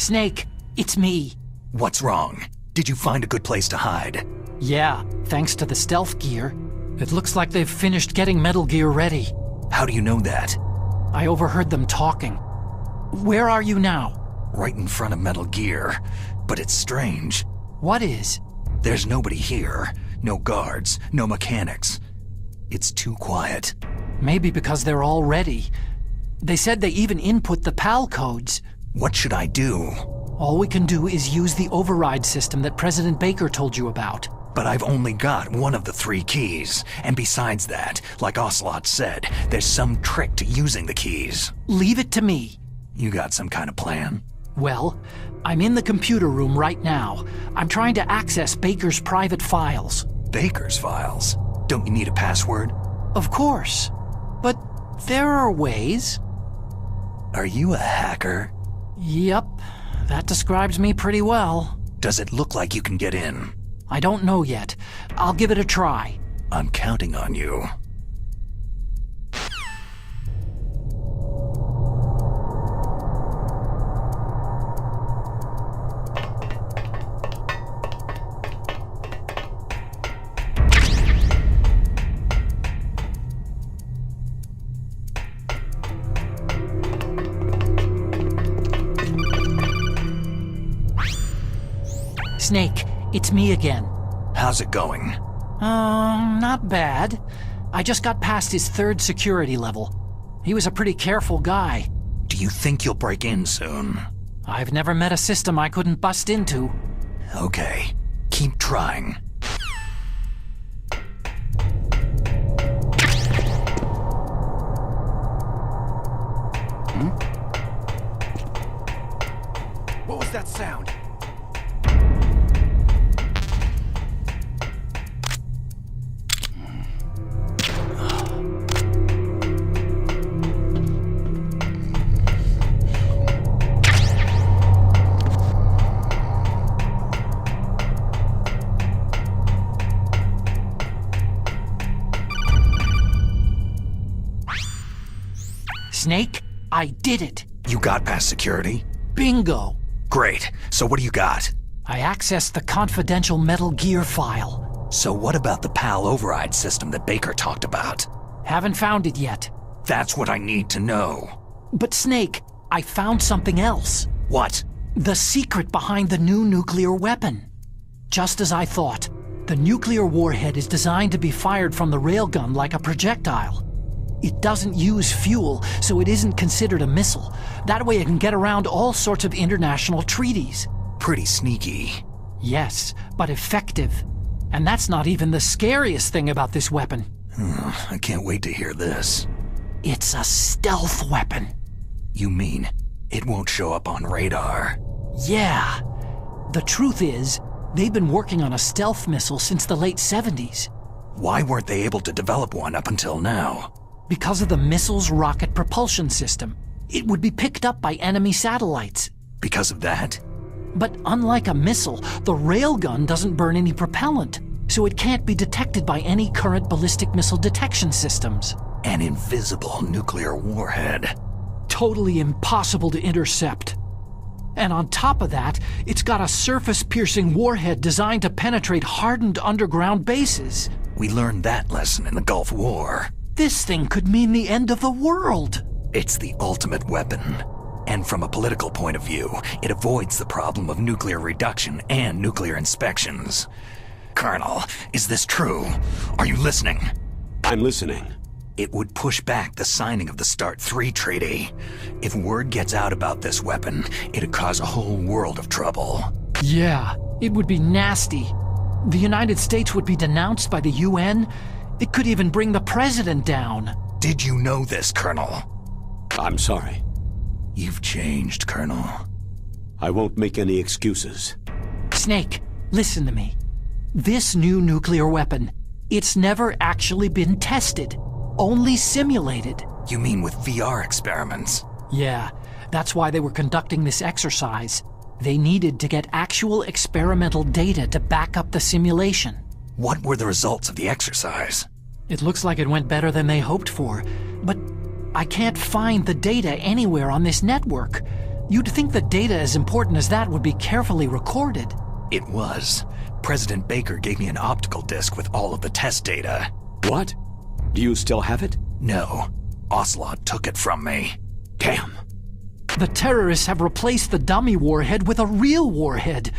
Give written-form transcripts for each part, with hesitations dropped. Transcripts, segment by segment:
Snake, it's me. What's wrong? Did you find a good place to hide? Yeah, thanks to the stealth gear. It looks like they've finished getting Metal Gear ready. How do you know that? I overheard them talking. Where are you now? Right in front of Metal Gear. But it's strange. What is? There's nobody here. No guards, no mechanics. It's too quiet. Maybe because they're all ready. They said they even input the PAL codes. What should I do? All we can do is use the override system that President Baker told you about. But I've only got one of the 3 keys. And besides that, like Ocelot said, there's some trick to using the keys. Leave it to me. You got some kind of plan? Well, I'm in the computer room right now. I'm trying to access Baker's private files. Baker's files? Don't you need a password? Of course. But there are ways. Are you a hacker? Yep, that describes me pretty well. Does it look like you can get in? I don't know yet. I'll give it a try. I'm counting on you. Snake, it's me again. How's it going? Not bad. I just got past his 3rd security level. He was a pretty careful guy. Do you think you'll break in soon? I've never met a system I couldn't bust into. Okay, keep trying. What was that sound? Snake, I did it. You got past security? Bingo. Great. So what do you got? I accessed the confidential Metal Gear file. So what about the PAL override system that Baker talked about? Haven't found it yet. That's what I need to know. But Snake, I found something else. What? The secret behind the new nuclear weapon. Just as I thought, the nuclear warhead is designed to be fired from the railgun like a projectile. It doesn't use fuel, so it isn't considered a missile. That way it can get around all sorts of international treaties. Pretty sneaky. Yes, but effective. And that's not even the scariest thing about this weapon. I can't wait to hear this. It's a stealth weapon. You mean it won't show up on radar? Yeah. The truth is, they've been working on a stealth missile since the late 70s. Why weren't they able to develop one up until now? Because of the missile's rocket propulsion system. It would be picked up by enemy satellites. Because of that? But unlike a missile, the railgun doesn't burn any propellant, so it can't be detected by any current ballistic missile detection systems. An invisible nuclear warhead. Totally impossible to intercept. And on top of that, it's got a surface-piercing warhead designed to penetrate hardened underground bases. We learned that lesson in the Gulf War. This thing could mean the end of the world. It's the ultimate weapon. And from a political point of view, it avoids the problem of nuclear reduction and nuclear inspections. Colonel, is this true? Are you listening? I'm listening. It would push back the signing of the START III treaty. If word gets out about this weapon, it'd cause a whole world of trouble. Yeah, it would be nasty. The United States would be denounced by the UN. It could even bring the president down. Did you know this, Colonel? I'm sorry. You've changed, Colonel. I won't make any excuses. Snake, listen to me. This new nuclear weapon, it's never actually been tested. Only simulated. You mean with VR experiments? Yeah, that's why they were conducting this exercise. They needed to get actual experimental data to back up the simulation. What were the results of the exercise? It looks like it went better than they hoped for, but I can't find the data anywhere on this network. You'd think that data as important as that would be carefully recorded. It was. President Baker gave me an optical disc with all of the test data. What? Do you still have it? No. Ocelot took it from me. Damn. The terrorists have replaced the dummy warhead with a real warhead.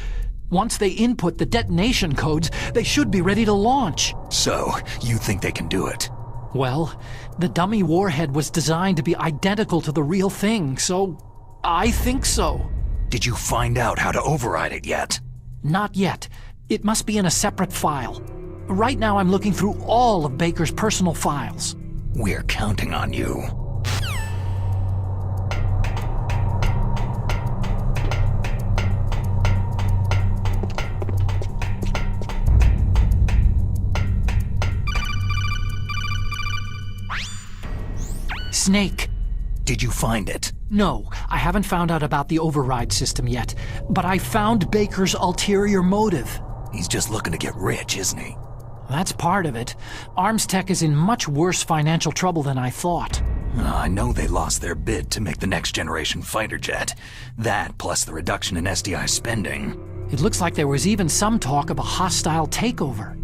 Once they input the detonation codes, they should be ready to launch. So, you think they can do it? Well, the dummy warhead was designed to be identical to the real thing, so I think so. Did you find out how to override it yet? Not yet. It must be in a separate file. Right now I'm looking through all of Baker's personal files. We're counting on you. Snake. Did you find it? No, I haven't found out about the override system yet, but I found Baker's ulterior motive. He's just looking to get rich, isn't he? That's part of it. Armstech is in much worse financial trouble than I thought. I know they lost their bid to make the next generation fighter jet. That, plus the reduction in SDI spending. It looks like there was even some talk of a hostile takeover.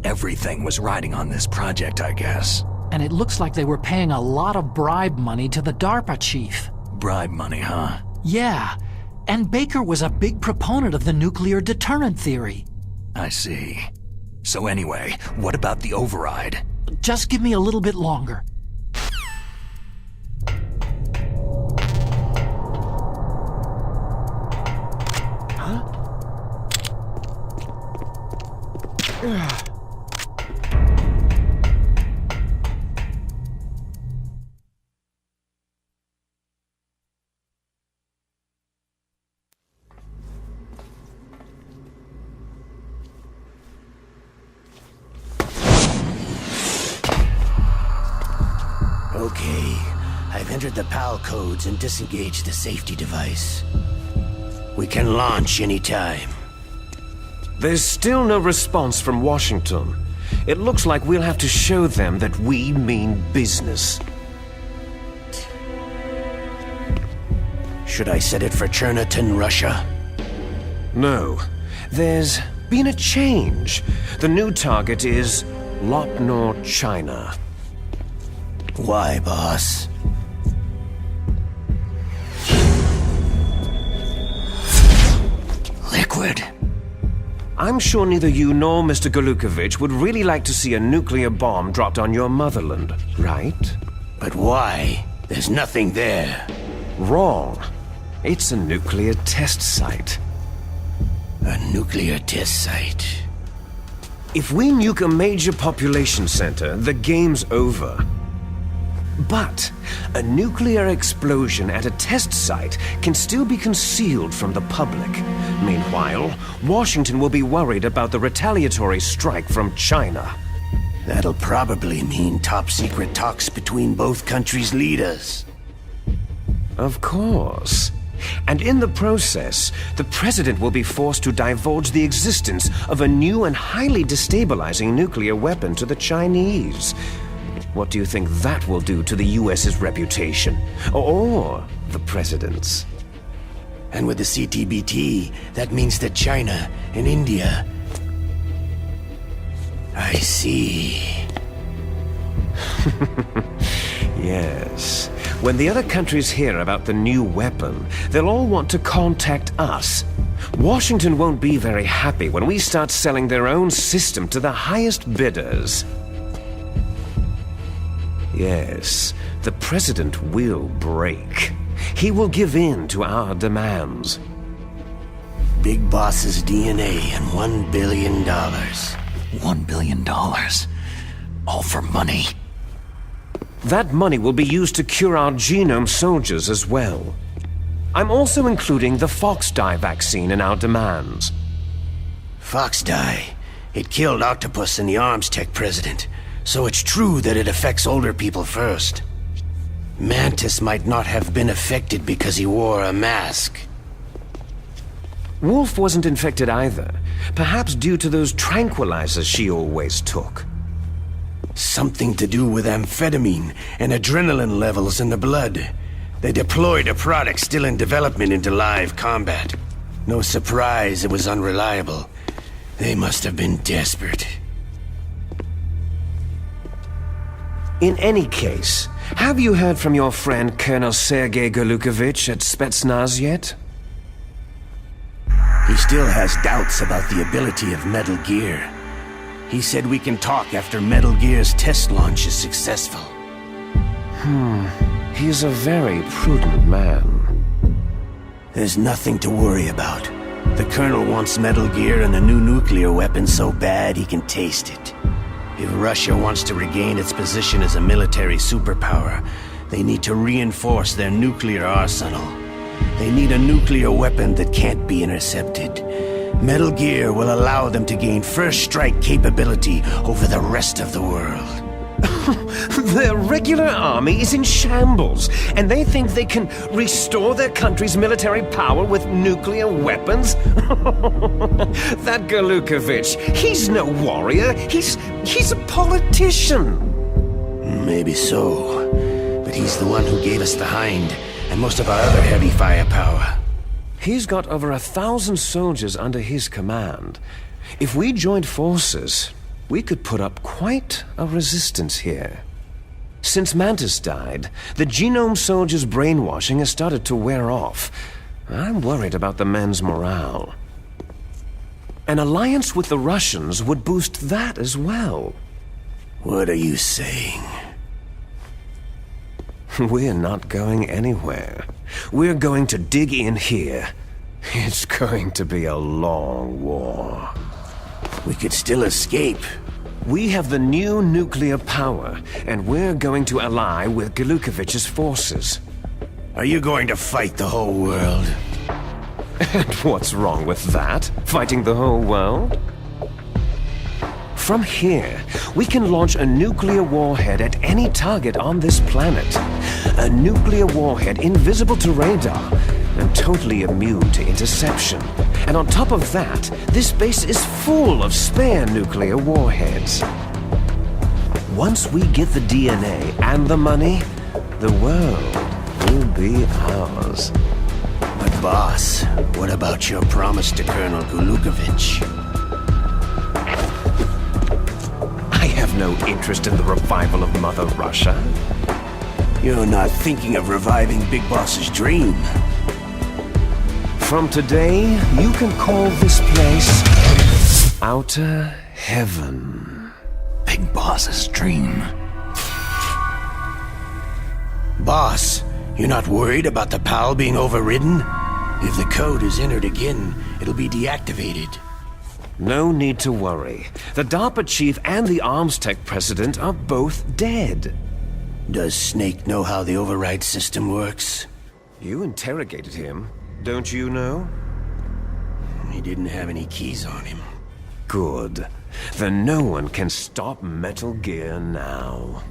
Everything was riding on this project, I guess. And it looks like they were paying a lot of bribe money to the DARPA chief. Bribe money, huh? Yeah, and Baker was a big proponent of the nuclear deterrent theory. I see. So anyway, what about the override? Just give me a little bit longer. Huh? Okay, I've entered the PAL codes and disengaged the safety device. We can launch anytime. There's still no response from Washington. It looks like we'll have to show them that we mean business. Should I set it for Cherniton, Russia? No. There's been a change. The new target is Lopnor, China. Why, boss? Liquid. I'm sure neither you nor Mr. Golukovich would really like to see a nuclear bomb dropped on your motherland, right? But why? There's nothing there. Wrong. It's a nuclear test site. A nuclear test site. If we nuke a major population center, the game's over. But a nuclear explosion at a test site can still be concealed from the public. Meanwhile, Washington will be worried about the retaliatory strike from China. That'll probably mean top-secret talks between both countries' leaders. Of course. And in the process, the president will be forced to divulge the existence of a new and highly destabilizing nuclear weapon to the Chinese. What do you think that will do to the US's reputation? Or the president's? And with the CTBT, that means that China and India... I see. Yes. When the other countries hear about the new weapon, they'll all want to contact us. Washington won't be very happy when we start selling their own system to the highest bidders. Yes, the president will break. He will give in to our demands. Big Boss's DNA and $1 billion. $1 billion. All for money. That money will be used to cure our genome soldiers as well. I'm also including the Foxdie vaccine in our demands. Foxdie. It killed Octopus and the Armstech president. So it's true that it affects older people first. Mantis might not have been affected because he wore a mask. Wolf wasn't infected either, perhaps due to those tranquilizers she always took. Something to do with amphetamine and adrenaline levels in the blood. They deployed a product still in development into live combat. No surprise it was unreliable. They must have been desperate. In any case, have you heard from your friend Colonel Sergei Golukovich at Spetsnaz yet? He still has doubts about the ability of Metal Gear. He said we can talk after Metal Gear's test launch is successful. He's a very prudent man. There's nothing to worry about. The Colonel wants Metal Gear and the new nuclear weapon so bad he can taste it. If Russia wants to regain its position as a military superpower, they need to reinforce their nuclear arsenal. They need a nuclear weapon that can't be intercepted. Metal Gear will allow them to gain first strike capability over the rest of the world. Their regular army is in shambles, and they think they can restore their country's military power with nuclear weapons? That Golukovich, he's no warrior. He's a politician. Maybe so, but he's the one who gave us the Hind and most of our other heavy firepower. He's got over 1,000 soldiers under his command. If we joined forces, we could put up quite a resistance here. Since Mantis died, the Genome Soldiers' brainwashing has started to wear off. I'm worried about the men's morale. An alliance with the Russians would boost that as well. What are you saying? We're not going anywhere. We're going to dig in here. It's going to be a long war. We could still escape. We have the new nuclear power, and we're going to ally with Golukovich's forces. Are you going to fight the whole world? And what's wrong with that? Fighting the whole world? From here, we can launch a nuclear warhead at any target on this planet. A nuclear warhead invisible to radar and totally immune to interception. And on top of that, this base is full of spare nuclear warheads. Once we get the DNA and the money, the world will be ours. But boss, what about your promise to Colonel Golukovich? I have no interest in the revival of Mother Russia. You're not thinking of reviving Big Boss's dream. From today, you can call this place Outer Heaven. Big Boss's dream. Boss, you're not worried about the PAL being overridden? If the code is entered again, it'll be deactivated. No need to worry. The DARPA chief and the ArmsTech president are both dead. Does Snake know how the override system works? You interrogated him, don't you know? He didn't have any keys on him. Good. Then no one can stop Metal Gear now.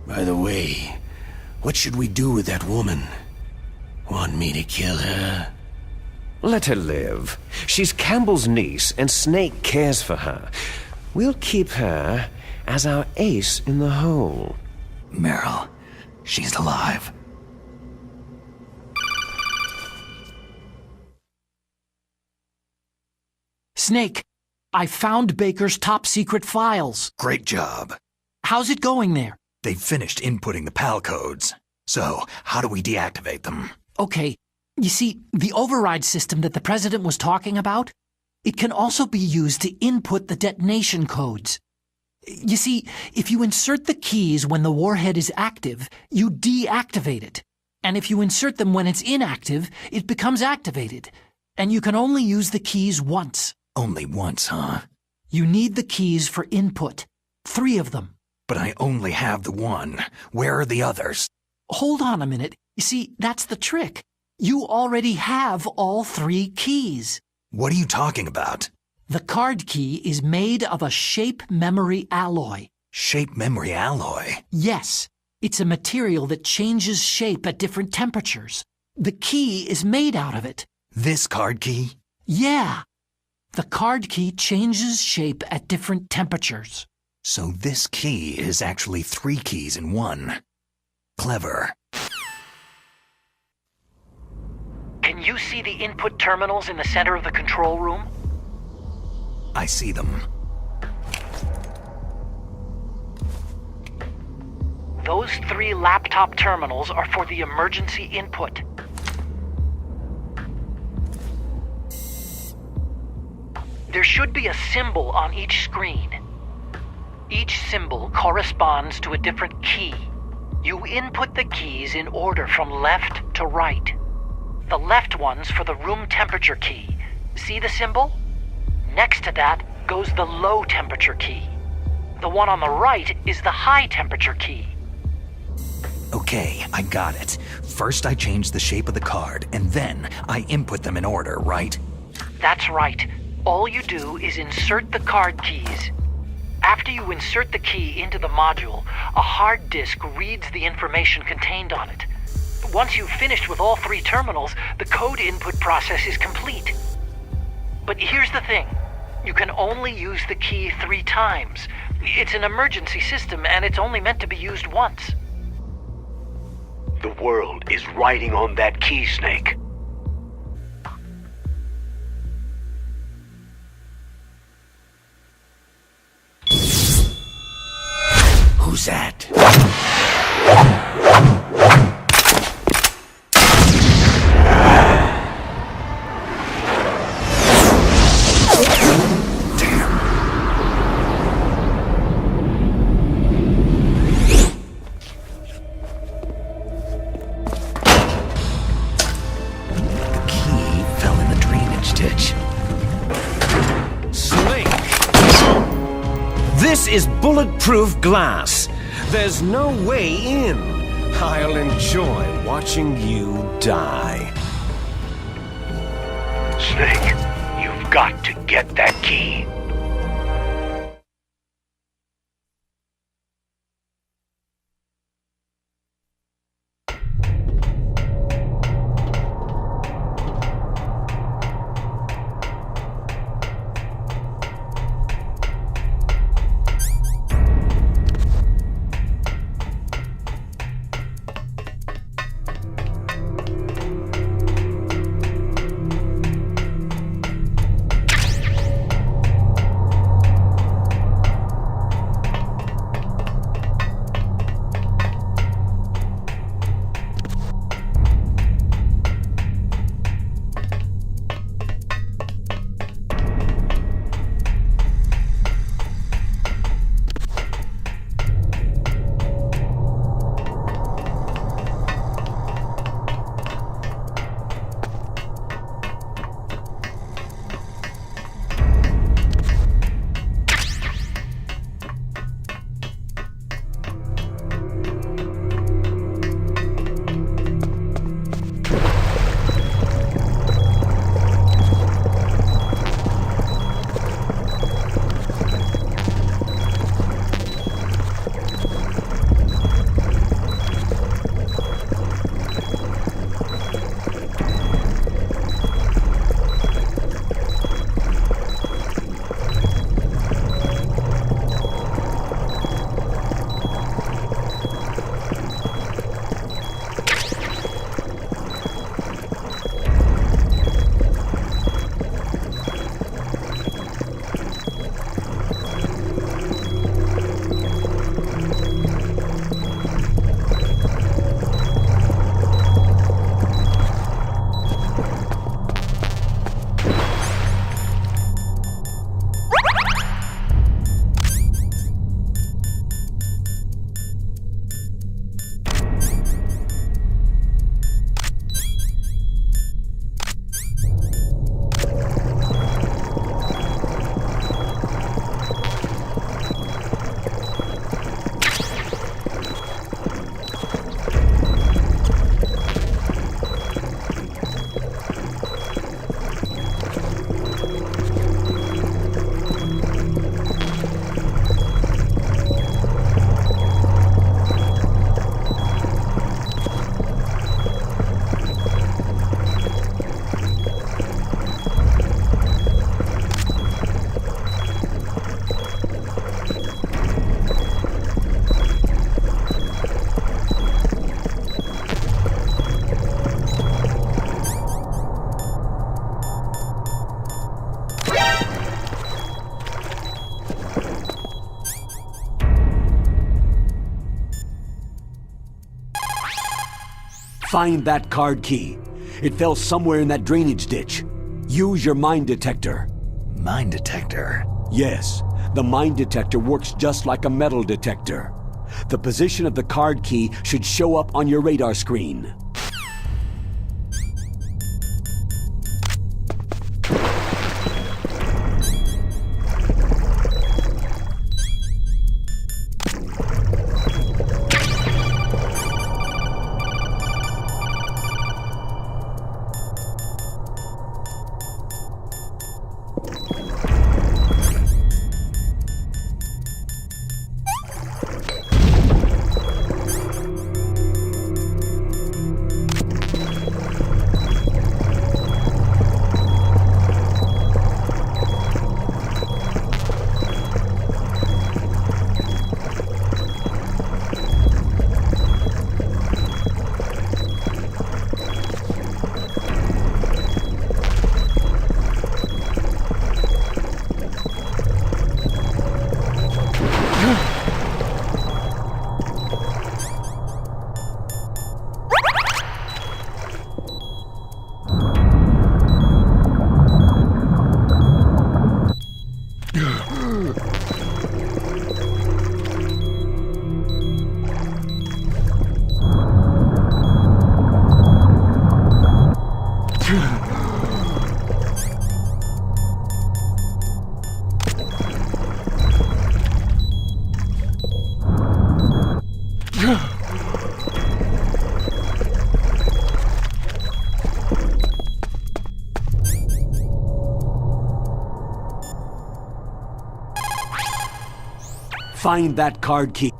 By the way, what should we do with that woman? Want me to kill her? Let her live. She's Campbell's niece, and Snake cares for her. We'll keep her as our ace in the hole. Meryl, she's alive. Snake, I found Baker's top-secret files. Great job. How's it going there? They've finished inputting the PAL codes. So, how do we deactivate them? Okay, you see, the override system that the President was talking about, it can also be used to input the detonation codes. You see, if you insert the keys when the warhead is active, you deactivate it. And if you insert them when it's inactive, it becomes activated. And you can only use the keys once. Only once, huh? You need the keys for input. 3 of them. But I only have the one. Where are the others? Hold on a minute. You see, that's the trick. You already have all 3 keys. What are you talking about? The card key is made of a shape memory alloy. Shape memory alloy? Yes. It's a material that changes shape at different temperatures. The key is made out of it. This card key? Yeah. The card key changes shape at different temperatures. So this key is actually 3 keys in one. Clever. Can you see the input terminals in the center of the control room? I see them. Those 3 laptop terminals are for the emergency input. There should be a symbol on each screen. Each symbol corresponds to a different key. You input the keys in order from left to right. The left one's for the room temperature key. See the symbol? Next to that goes the low temperature key. The one on the right is the high temperature key. Okay, I got it. First I change the shape of the card, and then I input them in order, right? That's right. All you do is insert the card keys. After you insert the key into the module, a hard disk reads the information contained on it. Once you've finished with all 3 terminals, the code input process is complete. But here's the thing. You can only use the key 3 times. It's an emergency system, and it's only meant to be used once. The world is riding on that key, Snake. Who's that? This is bulletproof glass. There's no way in. I'll enjoy watching you die. Snake, you've got to get that key. Find that card key. It fell somewhere in that drainage ditch. Use your mine detector. Mine detector? Yes, the mine detector works just like a metal detector. The position of the card key should show up on your radar screen. Find that card key.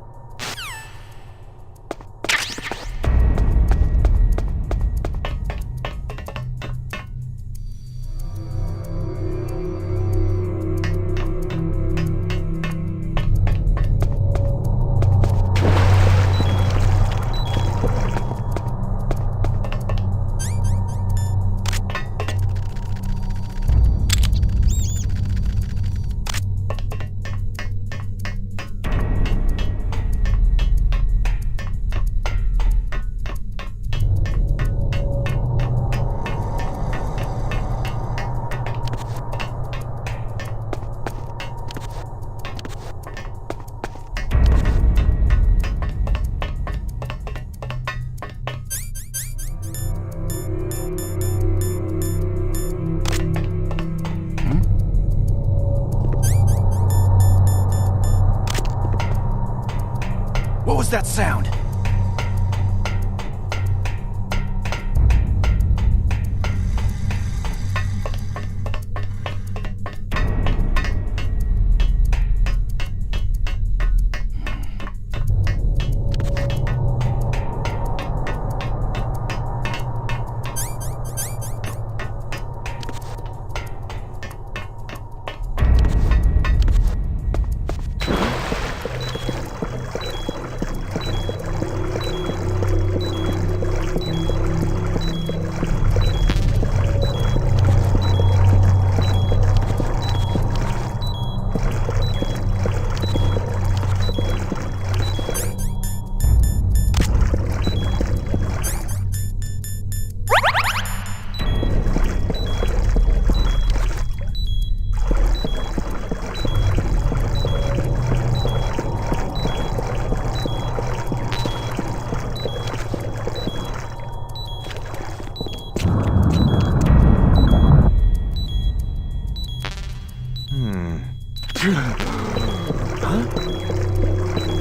What was that sound?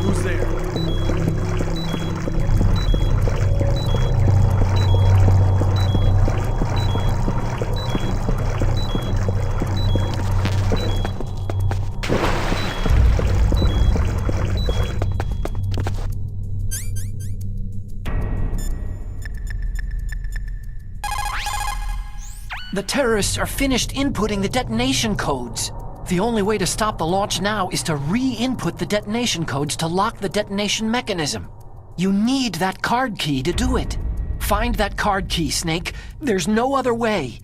Who's there? The terrorists are finished inputting the detonation codes. The only way to stop the launch now is to re-input the detonation codes to lock the detonation mechanism. You need that card key to do it. Find that card key, Snake. There's no other way.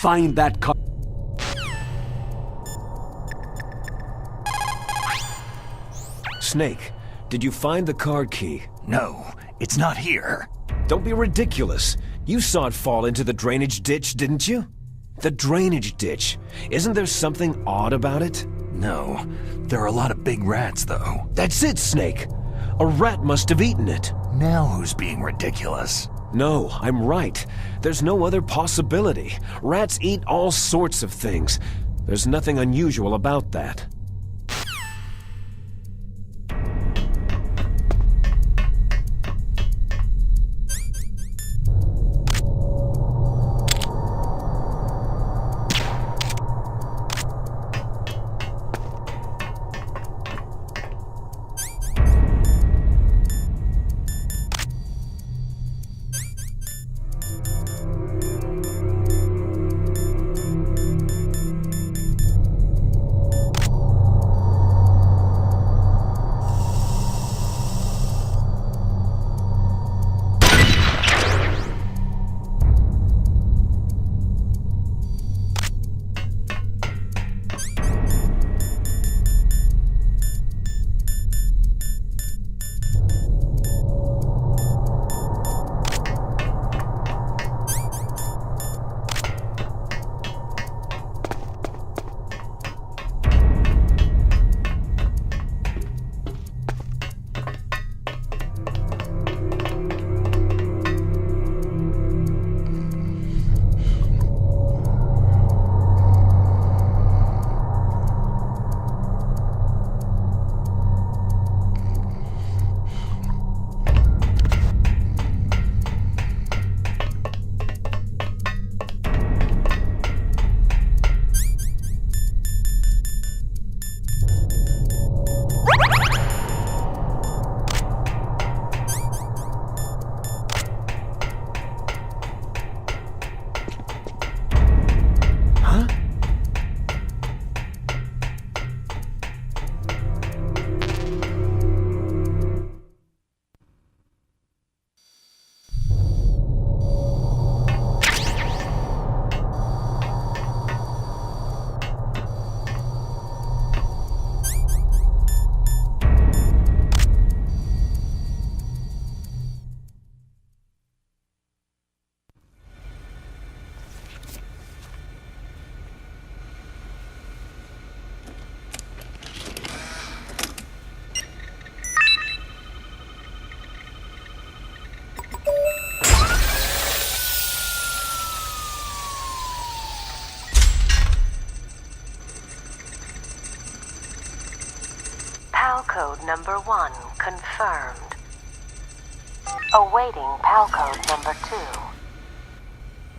Find that car. Snake, did you find the card key? No, it's not here. Don't be ridiculous. You saw it fall into the drainage ditch, didn't you? The drainage ditch. Isn't there something odd about it? No, there are a lot of big rats, though. That's it, Snake. A rat must have eaten it. Now who's being ridiculous? No, I'm right. There's no other possibility. Rats eat all sorts of things. There's nothing unusual about that. PAL code number 1 confirmed. Awaiting PAL code number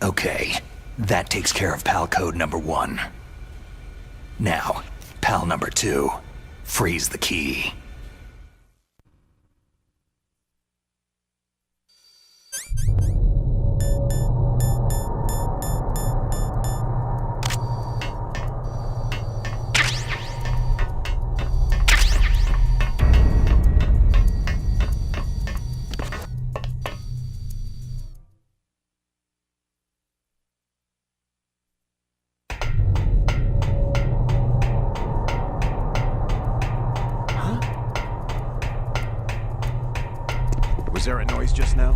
2. Okay, that takes care of PAL code number 1. Now, PAL number 2. Freeze the key. Was there a noise just now?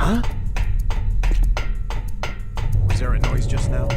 Huh? Was there a noise just now?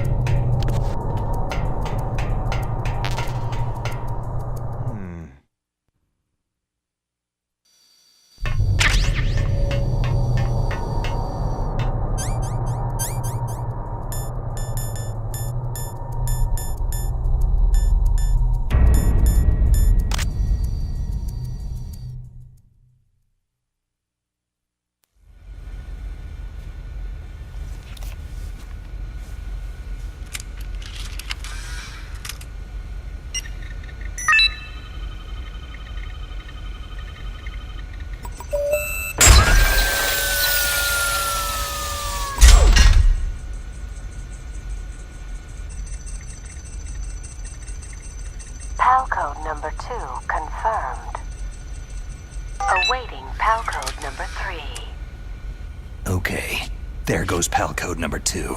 PAL code number 2 confirmed. Awaiting PAL code number 3. Okay, there goes PAL code number 2.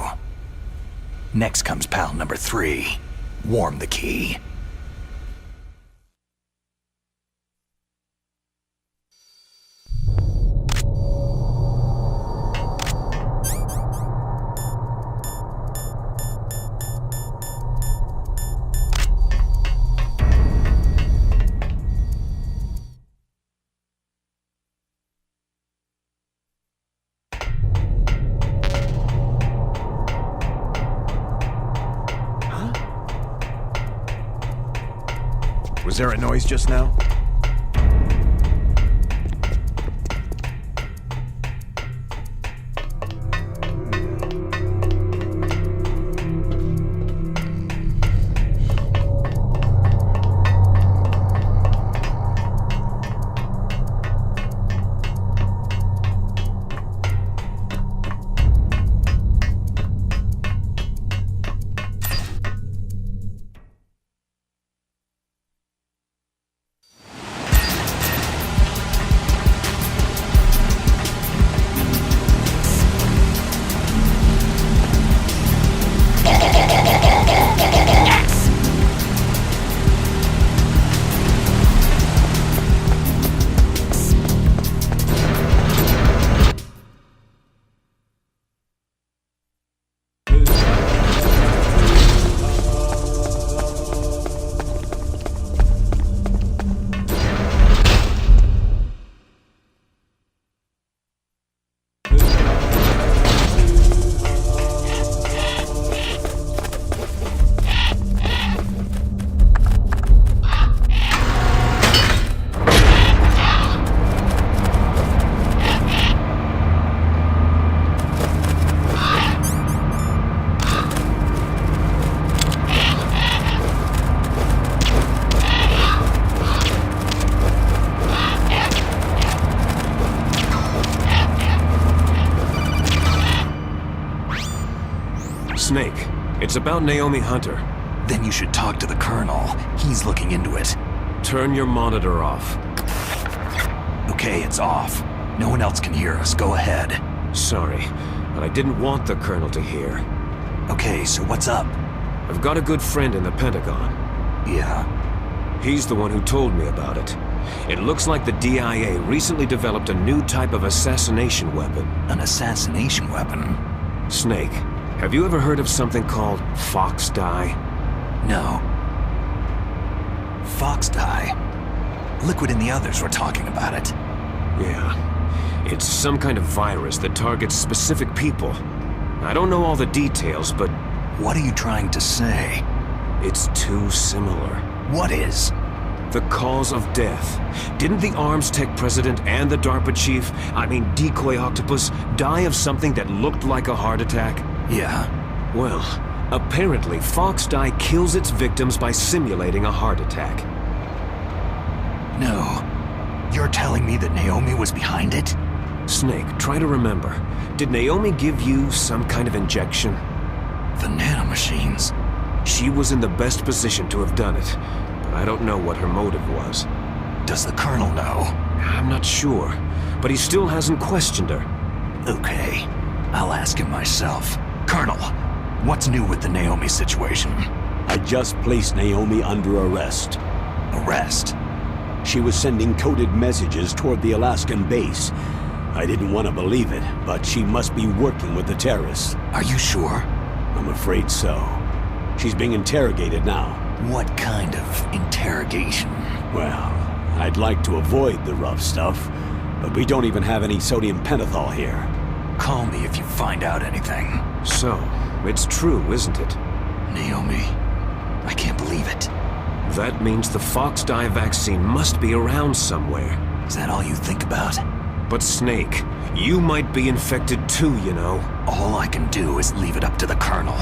Next comes PAL number 3. Warm the key. Was there a noise just now? Snake, it's about Naomi Hunter. Then you should talk to the Colonel. He's looking into it. Turn your monitor off. Okay, it's off. No one else can hear us. Go ahead. Sorry, but I didn't want the Colonel to hear. Okay, so what's up? I've got a good friend in the Pentagon. Yeah? He's the one who told me about it. It looks like the DIA recently developed a new type of assassination weapon. An assassination weapon? Snake, have you ever heard of something called Fox Dye? No. Fox Dye? Liquid and the others were talking about it. Yeah. It's some kind of virus that targets specific people. I don't know all the details, but... What are you trying to say? It's too similar. What is? The cause of death. Didn't the Arms Tech president and the DARPA chief, Decoy Octopus, die of something that looked like a heart attack? Yeah. Well, apparently Fox Dye kills its victims by simulating a heart attack. No. You're telling me that Naomi was behind it? Snake, try to remember. Did Naomi give you some kind of injection? The nanomachines. She was in the best position to have done it, but I don't know what her motive was. Does the Colonel know? I'm not sure, but he still hasn't questioned her. Okay. I'll ask him myself. Colonel, what's new with the Naomi situation? I just placed Naomi under arrest. Arrest? She was sending coded messages toward the Alaskan base. I didn't want to believe it, but she must be working with the terrorists. Are you sure? I'm afraid so. She's being interrogated now. What kind of interrogation? Well, I'd like to avoid the rough stuff, but we don't even have any sodium pentothal here. Call me if you find out anything. So, it's true, isn't it? Naomi, I can't believe it. That means the Fox Die vaccine must be around somewhere. Is that all you think about? But Snake, you might be infected too, you know. All I can do is leave it up to the Colonel.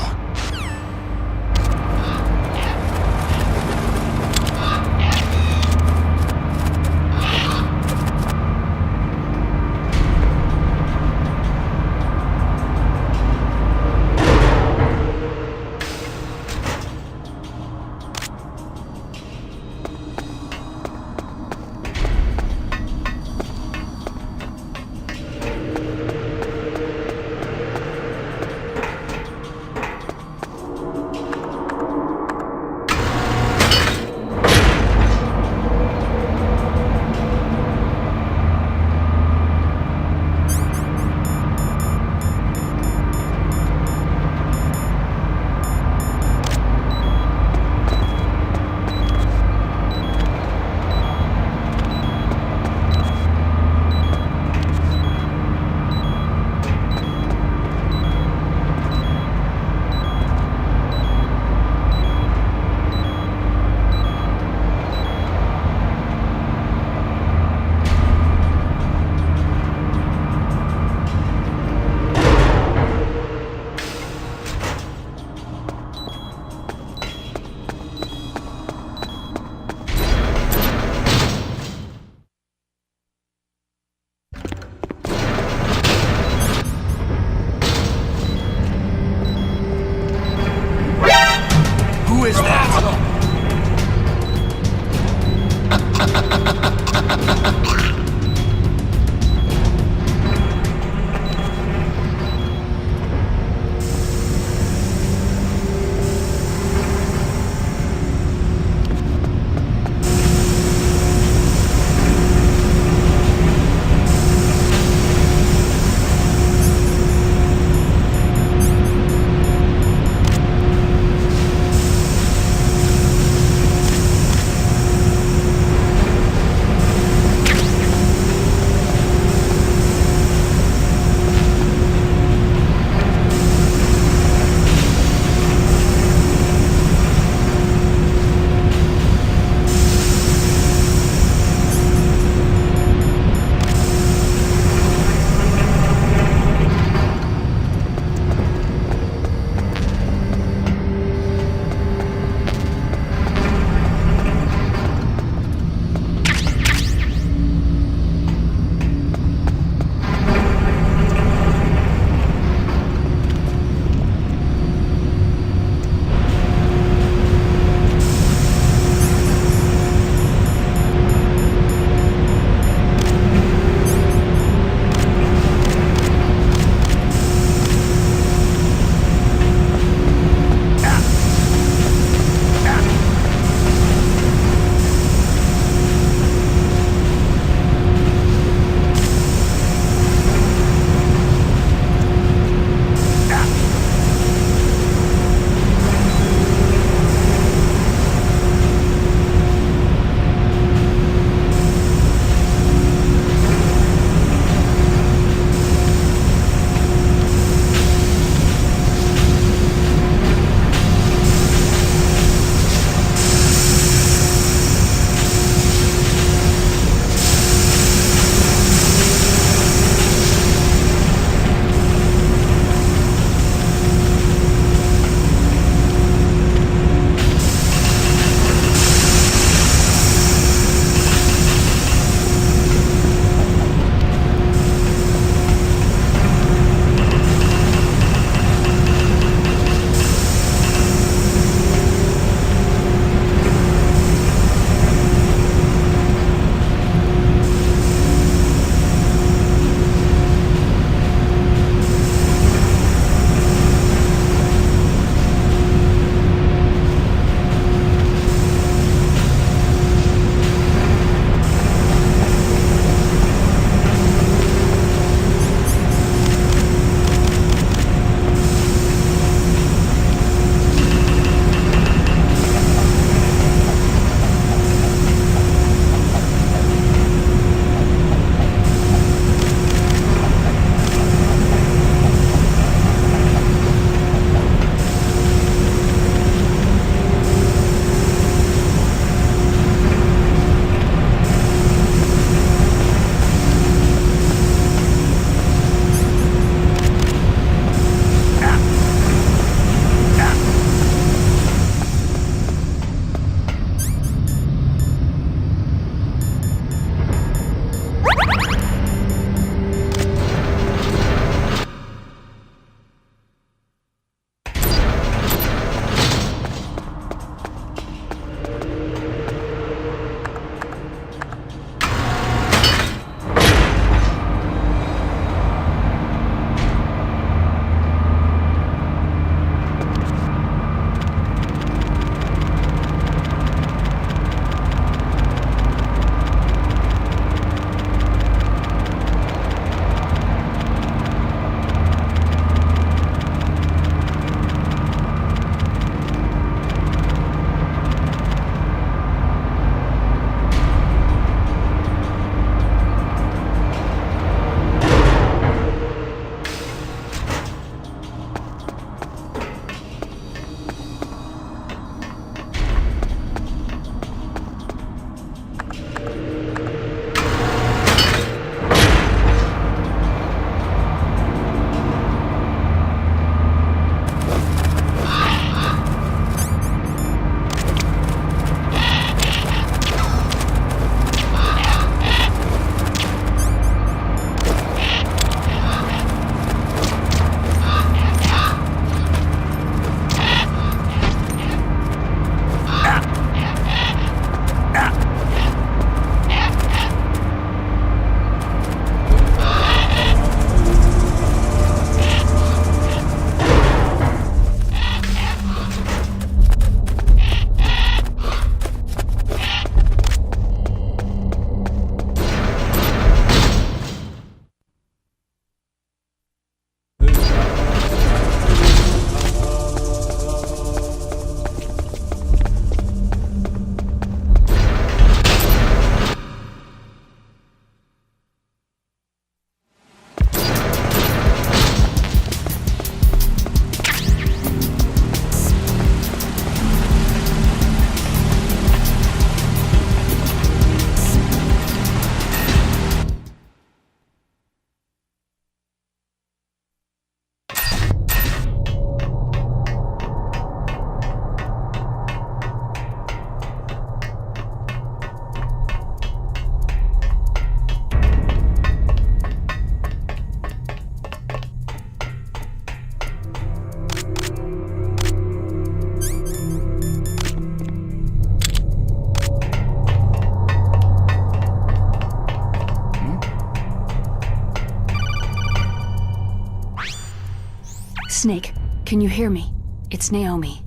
Snake, can you hear me? It's Naomi.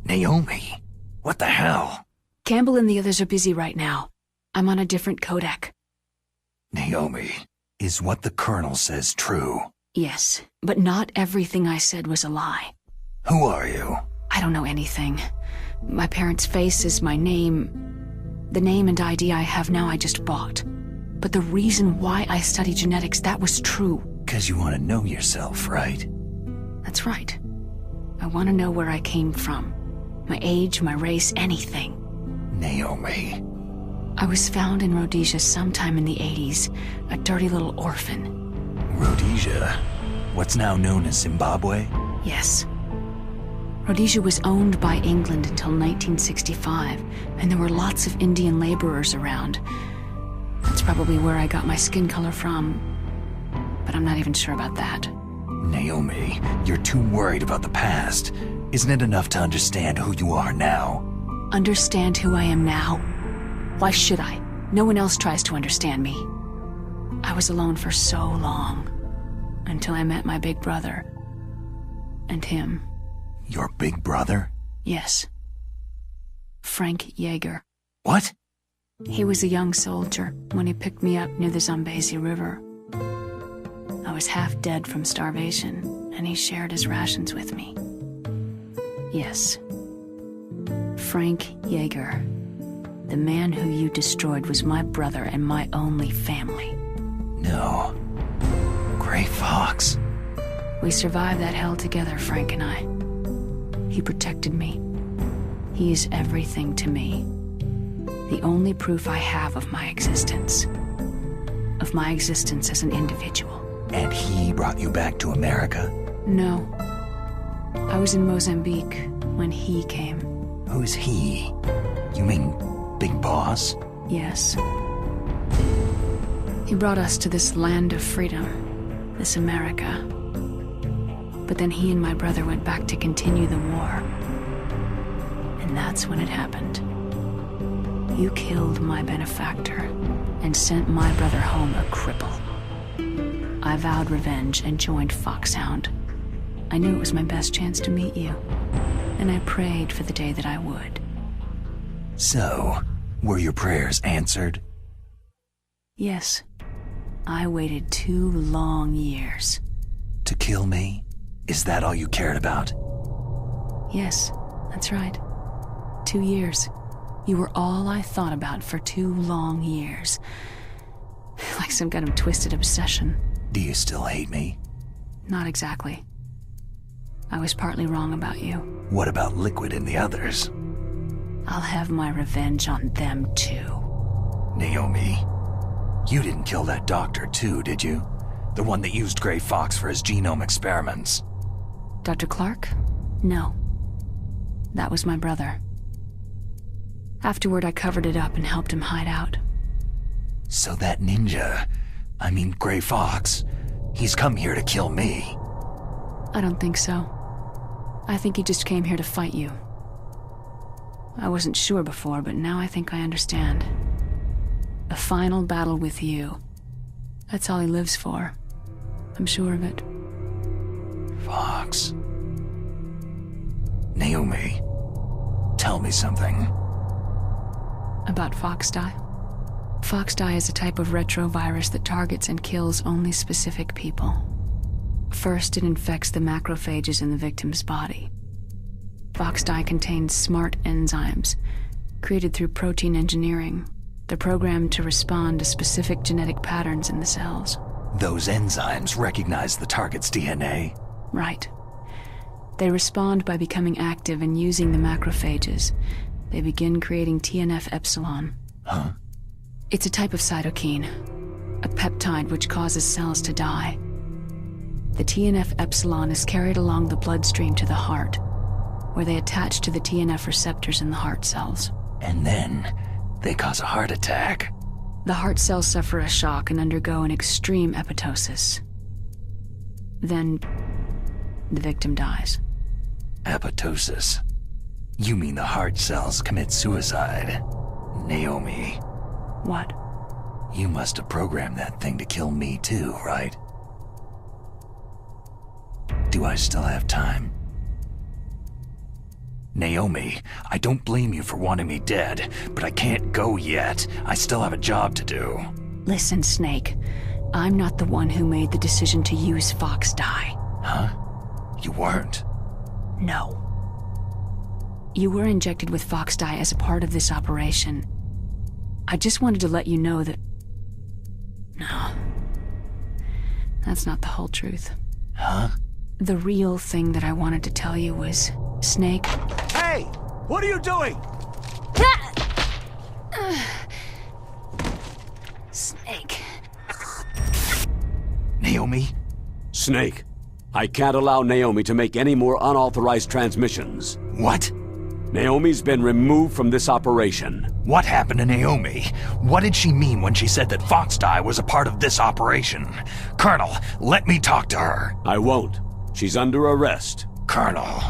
Naomi? What the hell? Campbell and the others are busy right now. I'm on a different codec. Naomi, is what the Colonel says true? Yes, but not everything I said was a lie. Who are you? I don't know anything. My parents' face is my name. The name and ID I have now I just bought. But the reason why I study genetics, that was true. 'Cause you want to know yourself, right? That's right. I want to know where I came from. My age, my race, anything. Naomi. I was found in Rhodesia sometime in the 80s, a dirty little orphan. Rhodesia? What's now known as Zimbabwe? Yes. Rhodesia was owned by England until 1965, and there were lots of Indian laborers around. That's probably where I got my skin color from, but I'm not even sure about that. Naomi, you're too worried about the past. Isn't it enough to understand who you are now? Understand who I am now? Why should I? No one else tries to understand me. I was alone for so long, until I met my big brother. And him. Your big brother? Yes. Frank Yeager. What? He was a young soldier when he picked me up near the Zambezi River. I was half dead from starvation, and he shared his rations with me. Yes. Frank Yeager. The man who you destroyed was my brother and my only family. No. Gray Fox. We survived that hell together, Frank and I. He protected me. He is everything to me. The only proof I have of my existence. Of my existence as an individual. And he brought you back to America? No. I was in Mozambique when he came. Who's he? You mean Big Boss? Yes. He brought us to this land of freedom, this America. But then he and my brother went back to continue the war. And that's when it happened. You killed my benefactor and sent my brother home a cripple. I vowed revenge and joined Foxhound. I knew it was my best chance to meet you, and I prayed for the day that I would. So, were your prayers answered? Yes. I waited 2 long years. To kill me? Is that all you cared about? Yes, that's right. 2 years. You were all I thought about for 2 long years. Like some kind of twisted obsession. Do you still hate me? Not exactly. I was partly wrong about you. What about Liquid and the others? I'll have my revenge on them too. Naomi, you didn't kill that doctor too, did you? The one that used Gray Fox for his genome experiments. Dr. Clark? No. That was my brother. Afterward, I covered it up and helped him hide out. So that ninja, I mean Gray Fox, he's come here to kill me. I don't think so. I think he just came here to fight you. I wasn't sure before, but now I think I understand. A final battle with you. That's all he lives for. I'm sure of it. Fox. Naomi, tell me something. About Foxdie? Foxdie is a type of retrovirus that targets and kills only specific people. First, it infects the macrophages in the victim's body. Foxdie contains smart enzymes, created through protein engineering. They're programmed to respond to specific genetic patterns in the cells. Those enzymes recognize the target's DNA? Right. They respond by becoming active and using the macrophages. They begin creating TNF-epsilon. Huh? It's a type of cytokine, a peptide which causes cells to die. The TNF-epsilon is carried along the bloodstream to the heart, where they attach to the TNF receptors in the heart cells. And then they cause a heart attack. The heart cells suffer a shock and undergo an extreme apoptosis. Then the victim dies. Apoptosis? You mean the heart cells commit suicide? Naomi. What? You must have programmed that thing to kill me too, right? Do I still have time? Naomi, I don't blame you for wanting me dead, but I can't go yet. I still have a job to do. Listen, Snake. I'm not the one who made the decision to use Fox Dye. Huh? You weren't? No. You were injected with Fox Dye as a part of this operation. I just wanted to let you know that... No. That's not the whole truth. Huh? The real thing that I wanted to tell you was... Snake... Hey! What are you doing? Snake... Naomi? Snake, I can't allow Naomi to make any more unauthorized transmissions. What? Naomi's been removed from this operation. What happened to Naomi? What did she mean when she said that Fox Dye was a part of this operation? Colonel, let me talk to her. I won't. She's under arrest. Colonel,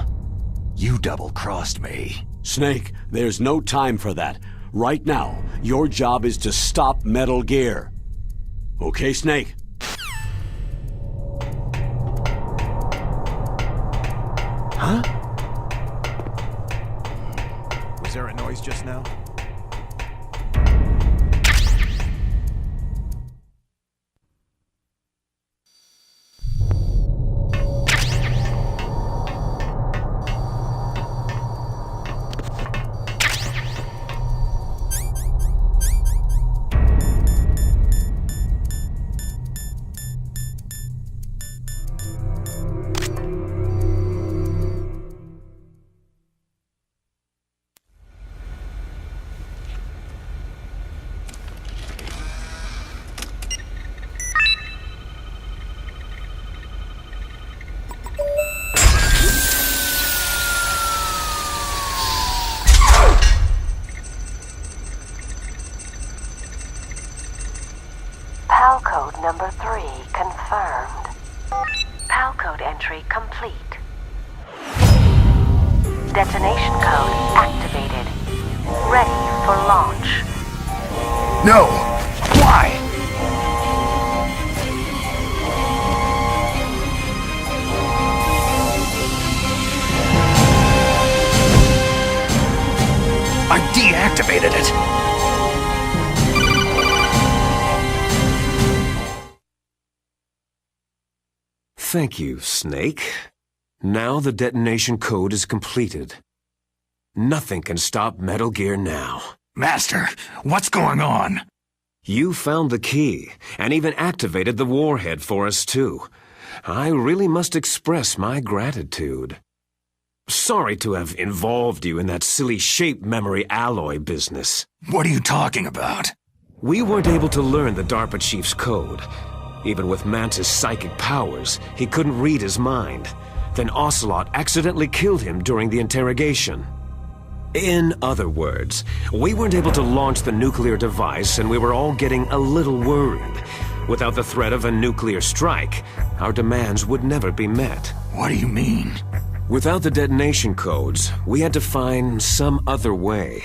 you double-crossed me. Snake, there's no time for that. Right now, your job is to stop Metal Gear. Okay, Snake? Huh? Was there a noise just now? PAL code number 3 confirmed. PAL code entry complete. Detonation code activated. Ready for launch. No! Why? I deactivated it! Thank you, Snake. Now the detonation code is completed. Nothing can stop Metal Gear now. Master, what's going on? You found the key, and even activated the warhead for us, too. I really must express my gratitude. Sorry to have involved you in that silly shape memory alloy business. What are you talking about? We weren't able to learn the DARPA chief's code. Even with Mantis' psychic powers, he couldn't read his mind. Then Ocelot accidentally killed him during the interrogation. In other words, we weren't able to launch the nuclear device, and we were all getting a little worried. Without the threat of a nuclear strike, our demands would never be met. What do you mean? Without the detonation codes, we had to find some other way.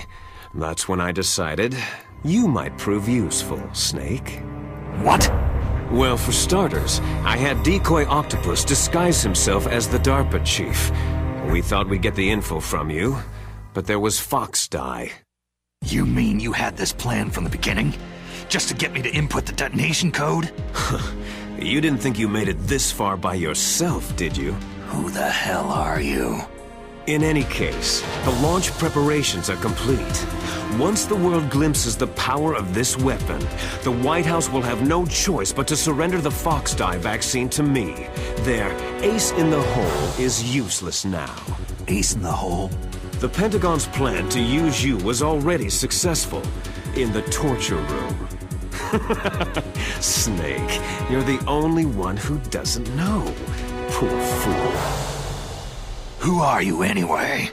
That's when I decided you might prove useful, Snake. What? Well, for starters, I had Decoy Octopus disguise himself as the DARPA chief. We thought we'd get the info from you, but there was Fox Dye. You mean you had this plan from the beginning? Just to get me to input the detonation code? You didn't think you made it this far by yourself, did you? Who the hell are you? In any case, the launch preparations are complete. Once the world glimpses the power of this weapon, the White House will have no choice but to surrender the Fox Dye vaccine to me. Their ace in the hole is useless now. Ace in the hole? The Pentagon's plan to use you was already successful in the torture room. Snake, you're the only one who doesn't know. Poor fool. Who are you anyway?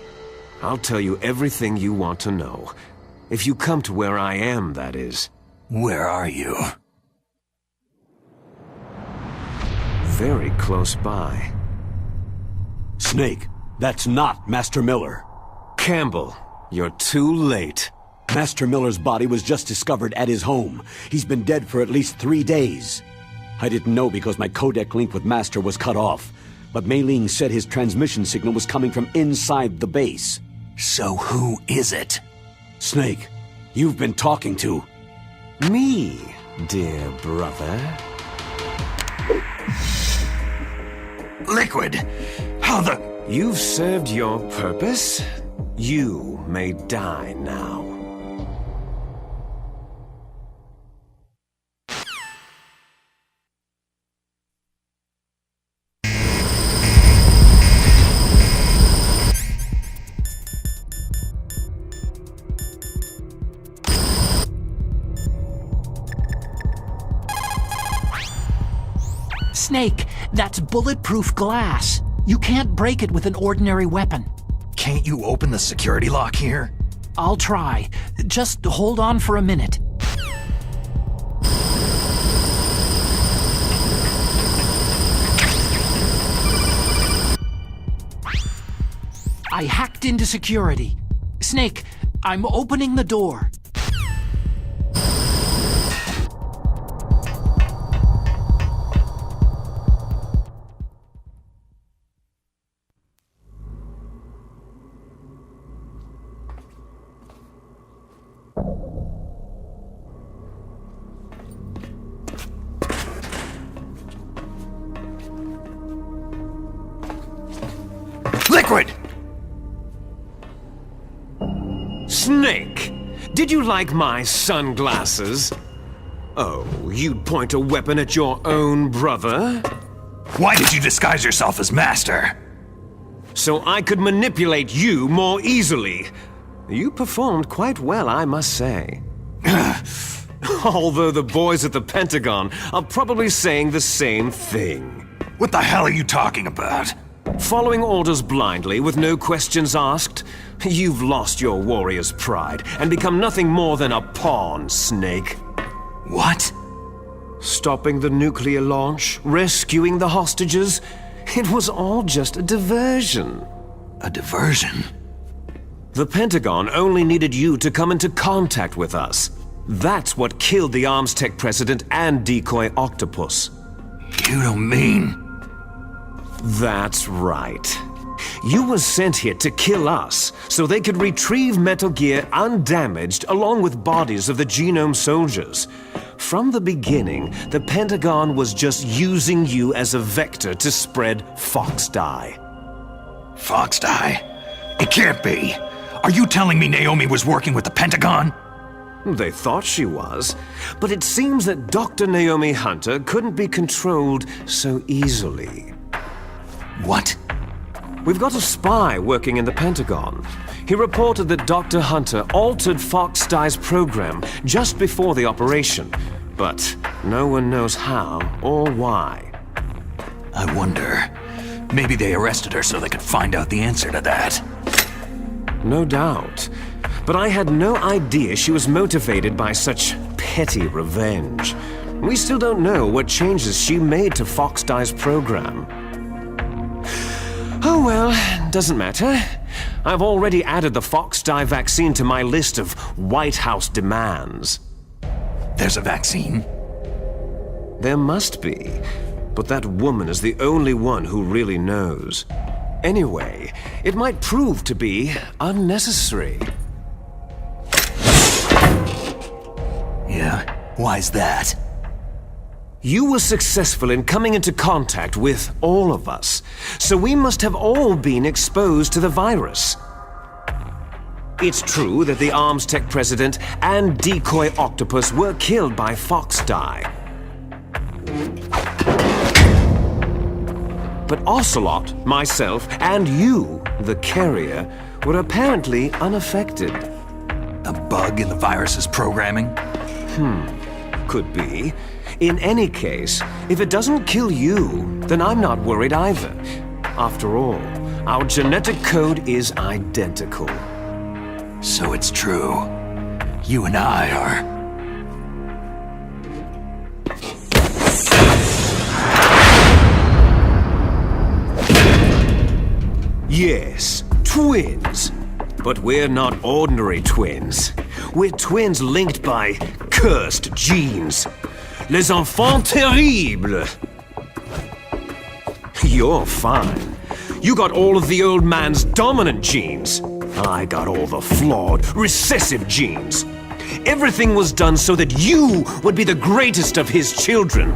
I'll tell you everything you want to know. If you come to where I am, that is. Where are you? Very close by. Snake, that's not Master Miller. Campbell, you're too late. Master Miller's body was just discovered at his home. He's been dead for at least 3 days. I didn't know because my codec link with Master was cut off. but Mei Ling said his transmission signal was coming from inside the base. So who is it? Snake, you've been talking to... Me, dear brother. Liquid! How the... You've served your purpose. You may die now. Snake, that's bulletproof glass. You can't break it with an ordinary weapon. Can't you open the security lock here? I'll try. Just hold on for a minute. I hacked into security. Snake, I'm opening the door. Liquid! Snake! Did you like my sunglasses? Oh, you'd point a weapon at your own brother? Why did you disguise yourself as Master? So I could manipulate you more easily. You performed quite well, I must say. Although the boys at the Pentagon are probably saying the same thing. What the hell are you talking about? Following orders blindly with no questions asked? You've lost your warrior's pride and become nothing more than a pawn, Snake. What? Stopping the nuclear launch, rescuing the hostages, it was all just a diversion. A diversion? The Pentagon only needed you to come into contact with us. That's what killed the Armstech president and decoy Octopus. You don't mean... That's right. You were sent here to kill us, so they could retrieve Metal Gear undamaged along with bodies of the Genome soldiers. From the beginning, the Pentagon was just using you as a vector to spread Fox-Die. Fox-Die? It can't be! Are you telling me Naomi was working with the Pentagon? They thought she was, but it seems that Dr. Naomi Hunter couldn't be controlled so easily. What? We've got a spy working in the Pentagon. He reported that Dr. Hunter altered Fox-Die's program just before the operation, but no one knows how or why. I wonder. Maybe they arrested her so they could find out the answer to that. No doubt. But I had no idea she was motivated by such petty revenge. We still don't know what changes she made to Fox-Die's program. Oh well, doesn't matter. I've already added the Fox-Die vaccine to my list of White House demands. There's a vaccine? There must be, but that woman is the only one who really knows. Anyway, it might prove to be unnecessary. Yeah, why's that? You were successful in coming into contact with all of us, so we must have all been exposed to the virus. It's true that the Armstech president and decoy Octopus were killed by Fox-Die. But Ocelot, myself, and you, the carrier, were apparently unaffected. A bug in the virus's programming? Could be. In any case, if it doesn't kill you, then I'm not worried either. After all, our genetic code is identical. So it's true. You and I are... Yes, twins. But we're not ordinary twins. We're twins linked by cursed genes. Les enfants terribles. You're fine. You got all of the old man's dominant genes. I got all the flawed, recessive genes. Everything was done so that you would be the greatest of his children.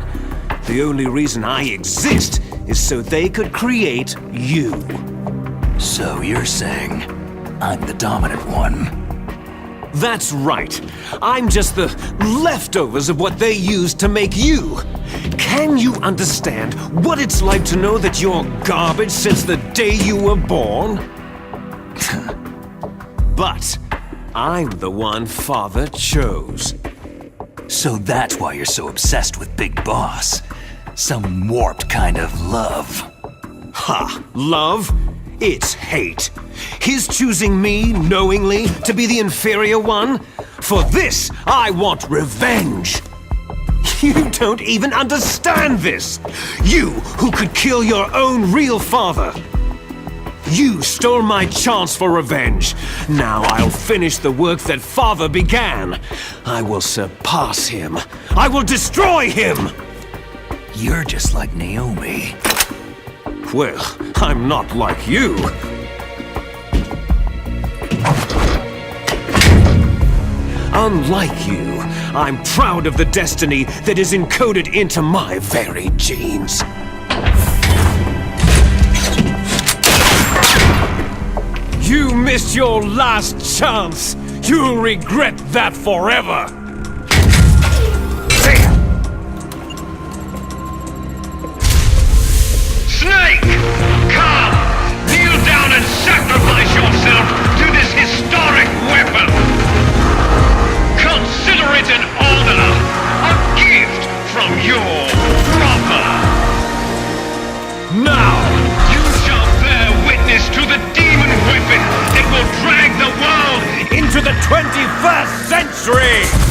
The only reason I exist is so they could create you. So you're saying I'm the dominant one? That's right. I'm just the leftovers of what they used to make you. Can you understand what it's like to know that you're garbage since the day you were born? But I'm the one Father chose. So that's why you're so obsessed with Big Boss. Some warped kind of love. Ha! Love? It's hate. His choosing me, knowingly, to be the inferior one? For this, I want revenge! You don't even understand this! You, who could kill your own real father! You stole my chance for revenge. Now I'll finish the work that Father began. I will surpass him. I will destroy him! You're just like Naomi. Well, I'm not like you. Unlike you, I'm proud of the destiny that is encoded into my very genes. You missed your last chance. You'll regret that forever. Snake! Come! Kneel down and sacrifice yourself to this historic weapon! Consider it an honor! A gift from your brother! Now! You shall bear witness to the demon weapon that will drag the world Into the 21st century!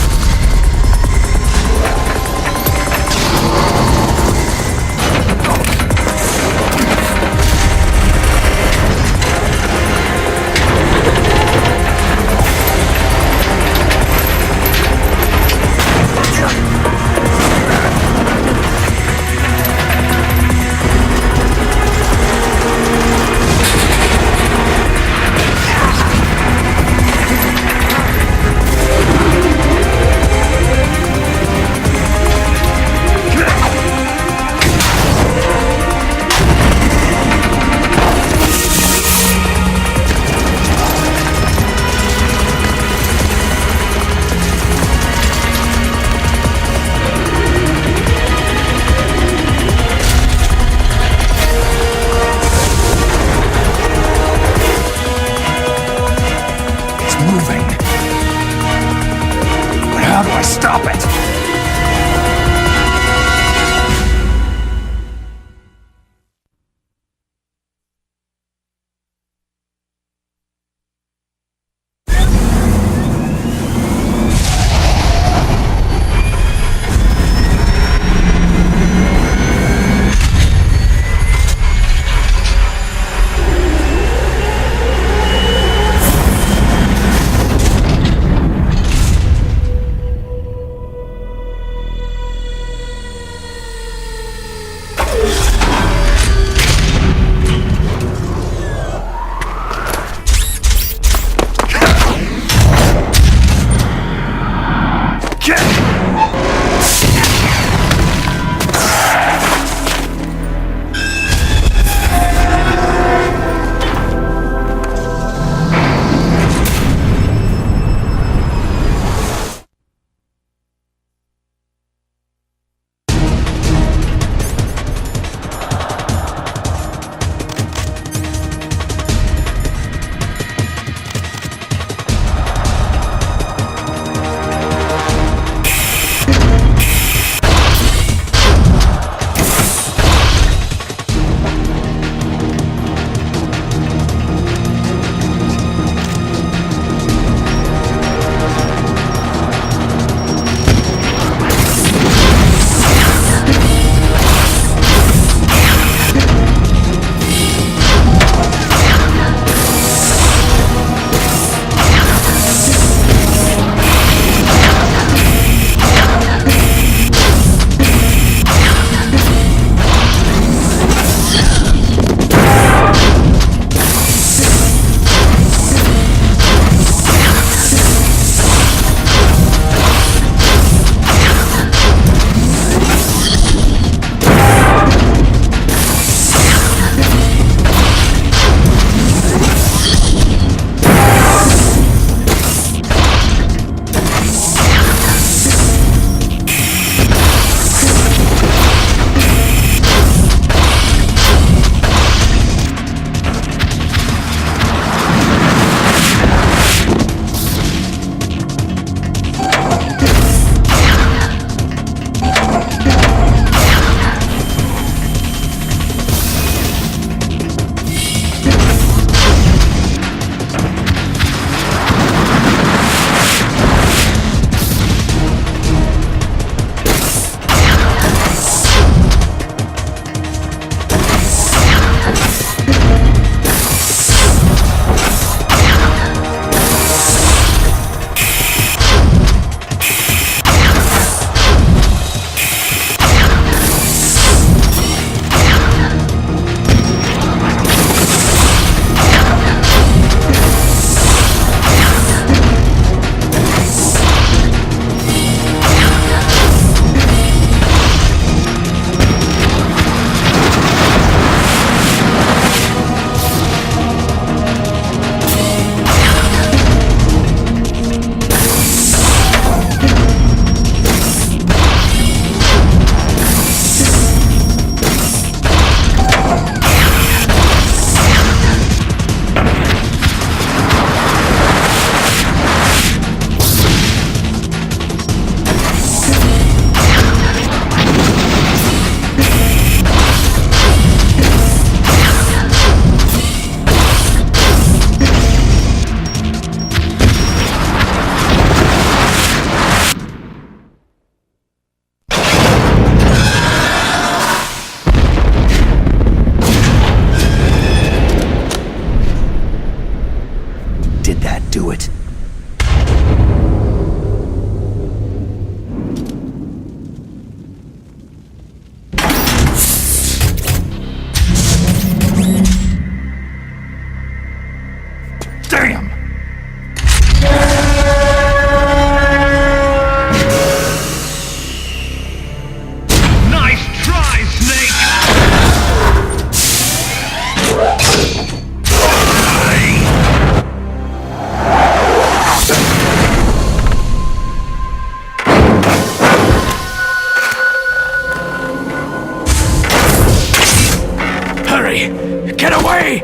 away! Get away!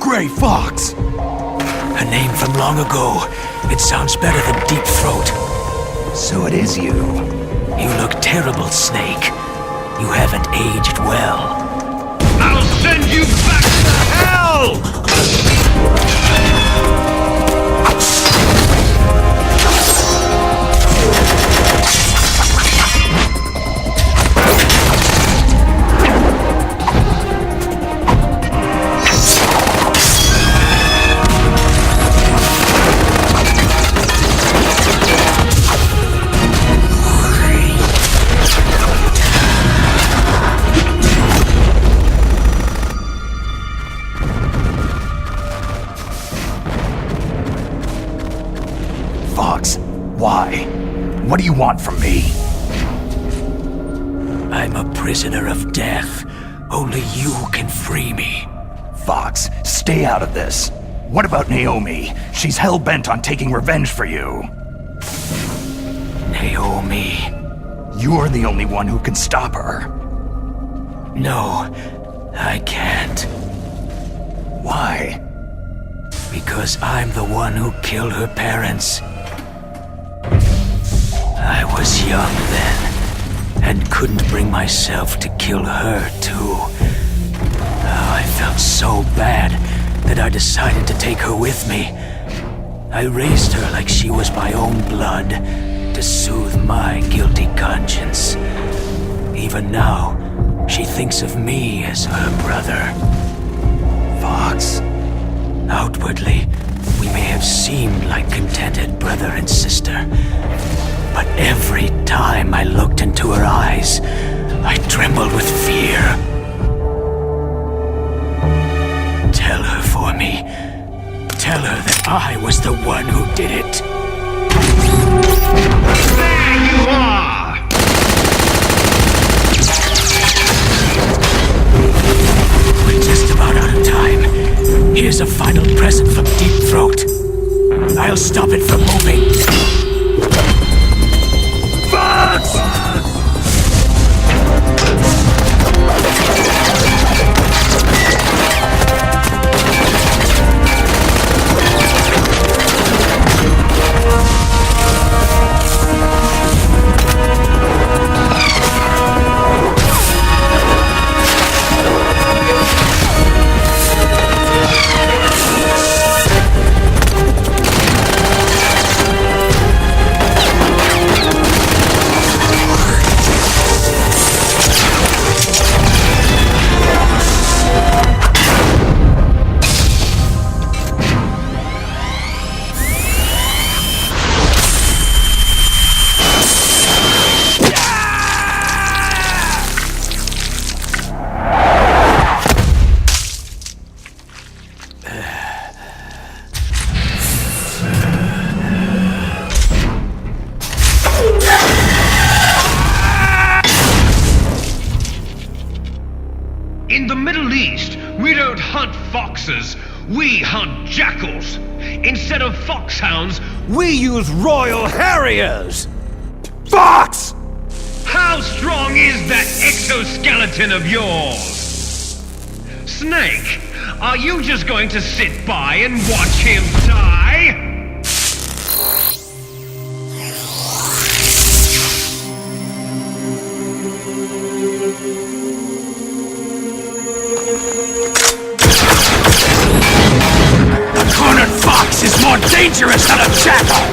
Gray Fox! A name from long ago. It sounds better than Deep Throat. So it is you. You look terrible, Snake. You haven't aged well. I'll send you back to hell! Fox, why? What do you want from me? I'm a prisoner of death. Only you can free me. Fox, stay out of this. What about Naomi? She's hell-bent on taking revenge for you. Naomi. You're the only one who can stop her. No, I can't. Why? Because I'm the one who killed her parents. I was young then, and couldn't bring myself to kill her, too. Oh, I felt so bad that I decided to take her with me. I raised her like she was my own blood, to soothe my guilty conscience. Even now, she thinks of me as her brother. Fox. Outwardly, we may have seemed like contented brother and sister. But every time I looked into her eyes, I trembled with fear. Tell her for me. Tell her that I was the one who did it. There you are! We're just about out of time. Here's a final present from Deep Throat. I'll stop it from moving. Fox! In the Middle East, we don't hunt foxes, we hunt jackals. Instead of foxhounds, We use Royal Harriers! Fox! how strong is that exoskeleton of yours? Snake, are you just going to sit by and watch him die? A cornered fox is more dangerous than a jackal!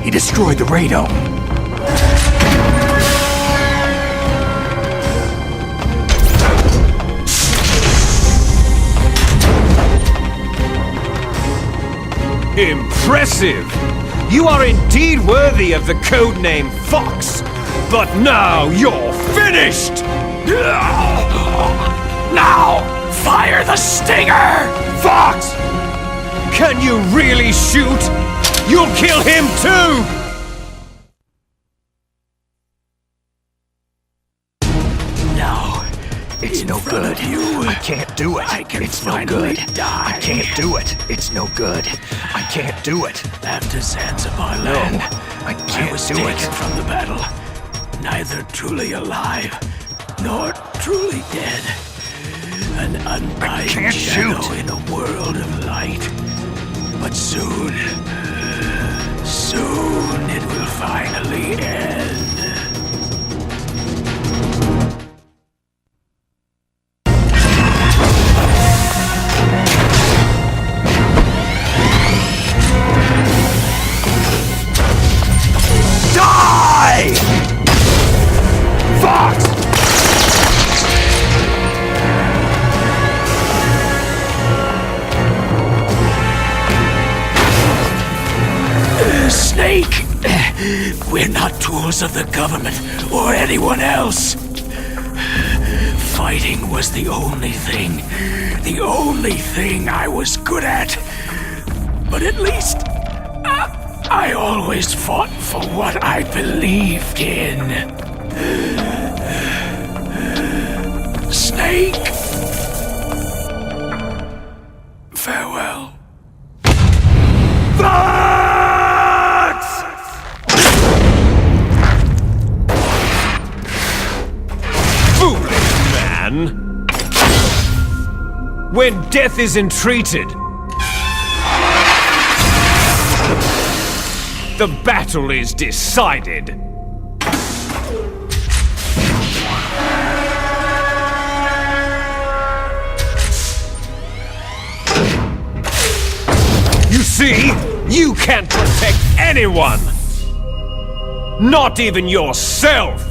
He destroyed the radome. Impressive! You are indeed worthy of the codename Fox! But now you're finished! Now, fire the stinger! Fox! Can you really shoot? You'll kill him too! no good. I can't do it. It's no good. I can't do it. It's no good. I can't do it. After Zanzibar No, land, I can't was do taken it. from the battle, neither truly alive nor truly dead. An undying can't shadow shoot. in a world of light. But soon it will finally end. Die! Fox! Snake! We're not tools of the government or anyone else. Fighting was the only thing I was good at. But at least I always fought for what I believed in. Snake! Farewell. Foolish man! When death is entreated, the battle is decided. You see, you can't protect anyone! Not even yourself!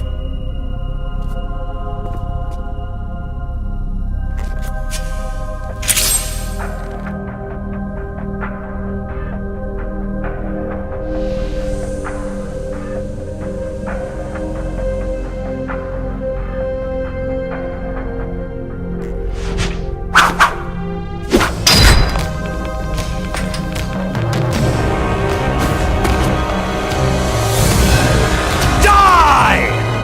Die!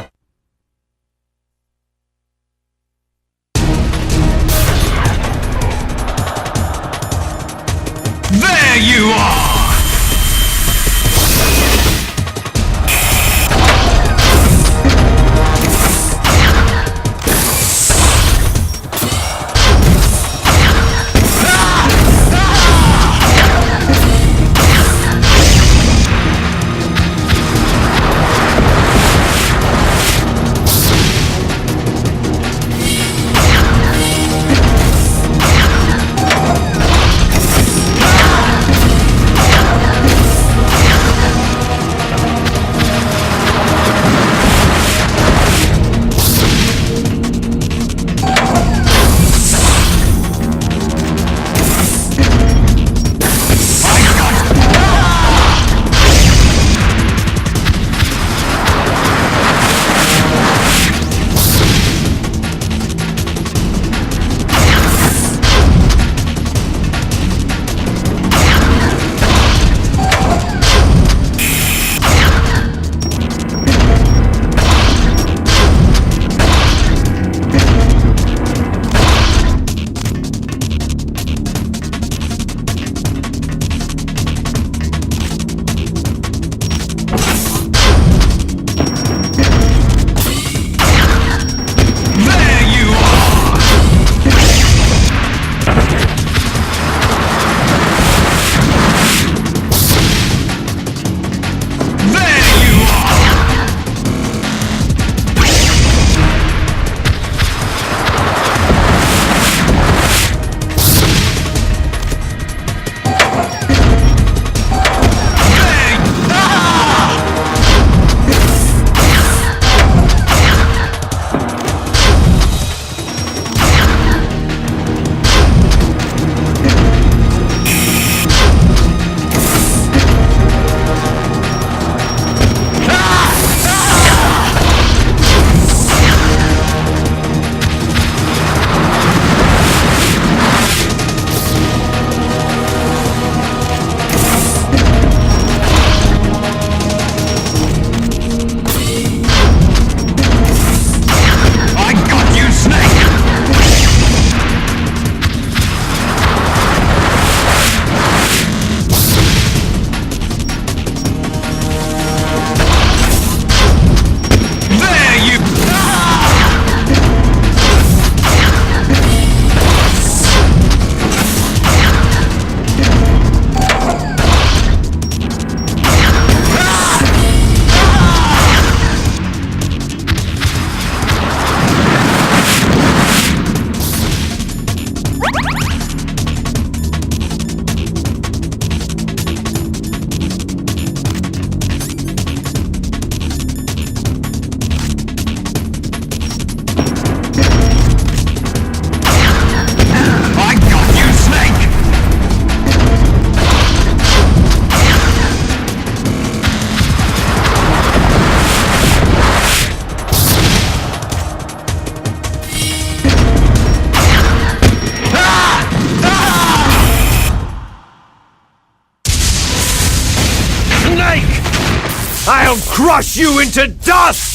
I'll crush you into dust!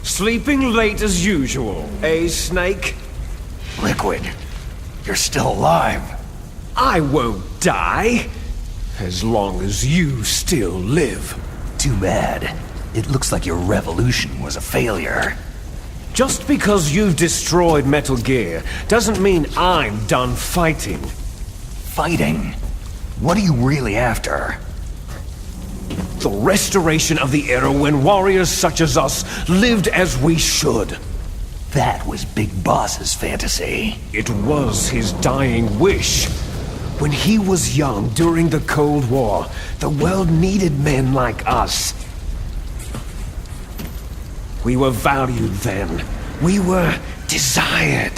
Sleeping late as usual, eh, Snake? Liquid, you're still alive. I won't die, as long as you still live. Too bad. It looks like your revolution was a failure. Just because you've destroyed Metal Gear doesn't mean I'm done fighting. Fighting? What are you really after? The restoration of the era when warriors such as us lived as we should. That was Big Boss's fantasy. It was his dying wish. When he was young during the Cold War, the world needed men like us. We were valued then. We were desired.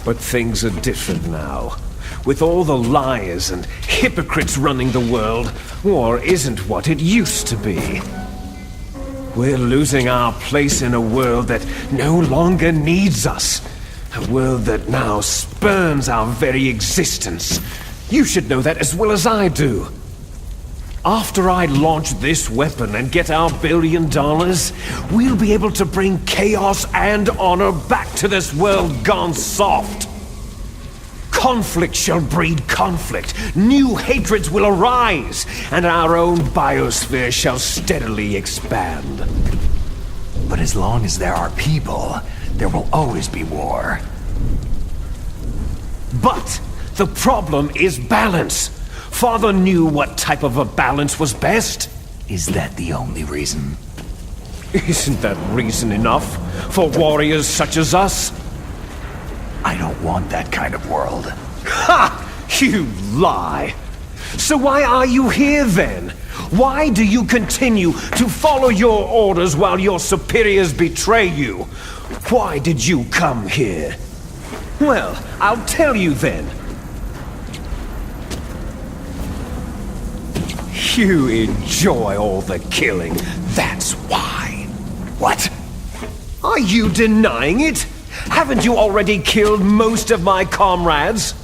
But things are different now. With all the liars and hypocrites running the world, war isn't what it used to be. We're losing our place in a world that no longer needs us. A world that now spurns our very existence. You should know that as well as I do. After I launch this weapon and get our $1 billion, we'll be able to bring chaos and honor back to this world gone soft. Conflict shall breed conflict, new hatreds will arise, and our own biosphere shall steadily expand. But as long as there are people, there will always be war. But the problem is balance. Father knew what type of a balance was best. Is that the only reason? Isn't that reason enough for warriors such as us? I don't want that kind of world. Ha! You lie! So why are you here then? Why do you continue to follow your orders while your superiors betray you? Why did you come here? Well, I'll tell you then. You enjoy all the killing, that's why. What? Are you denying it? Haven't you already killed most of my comrades?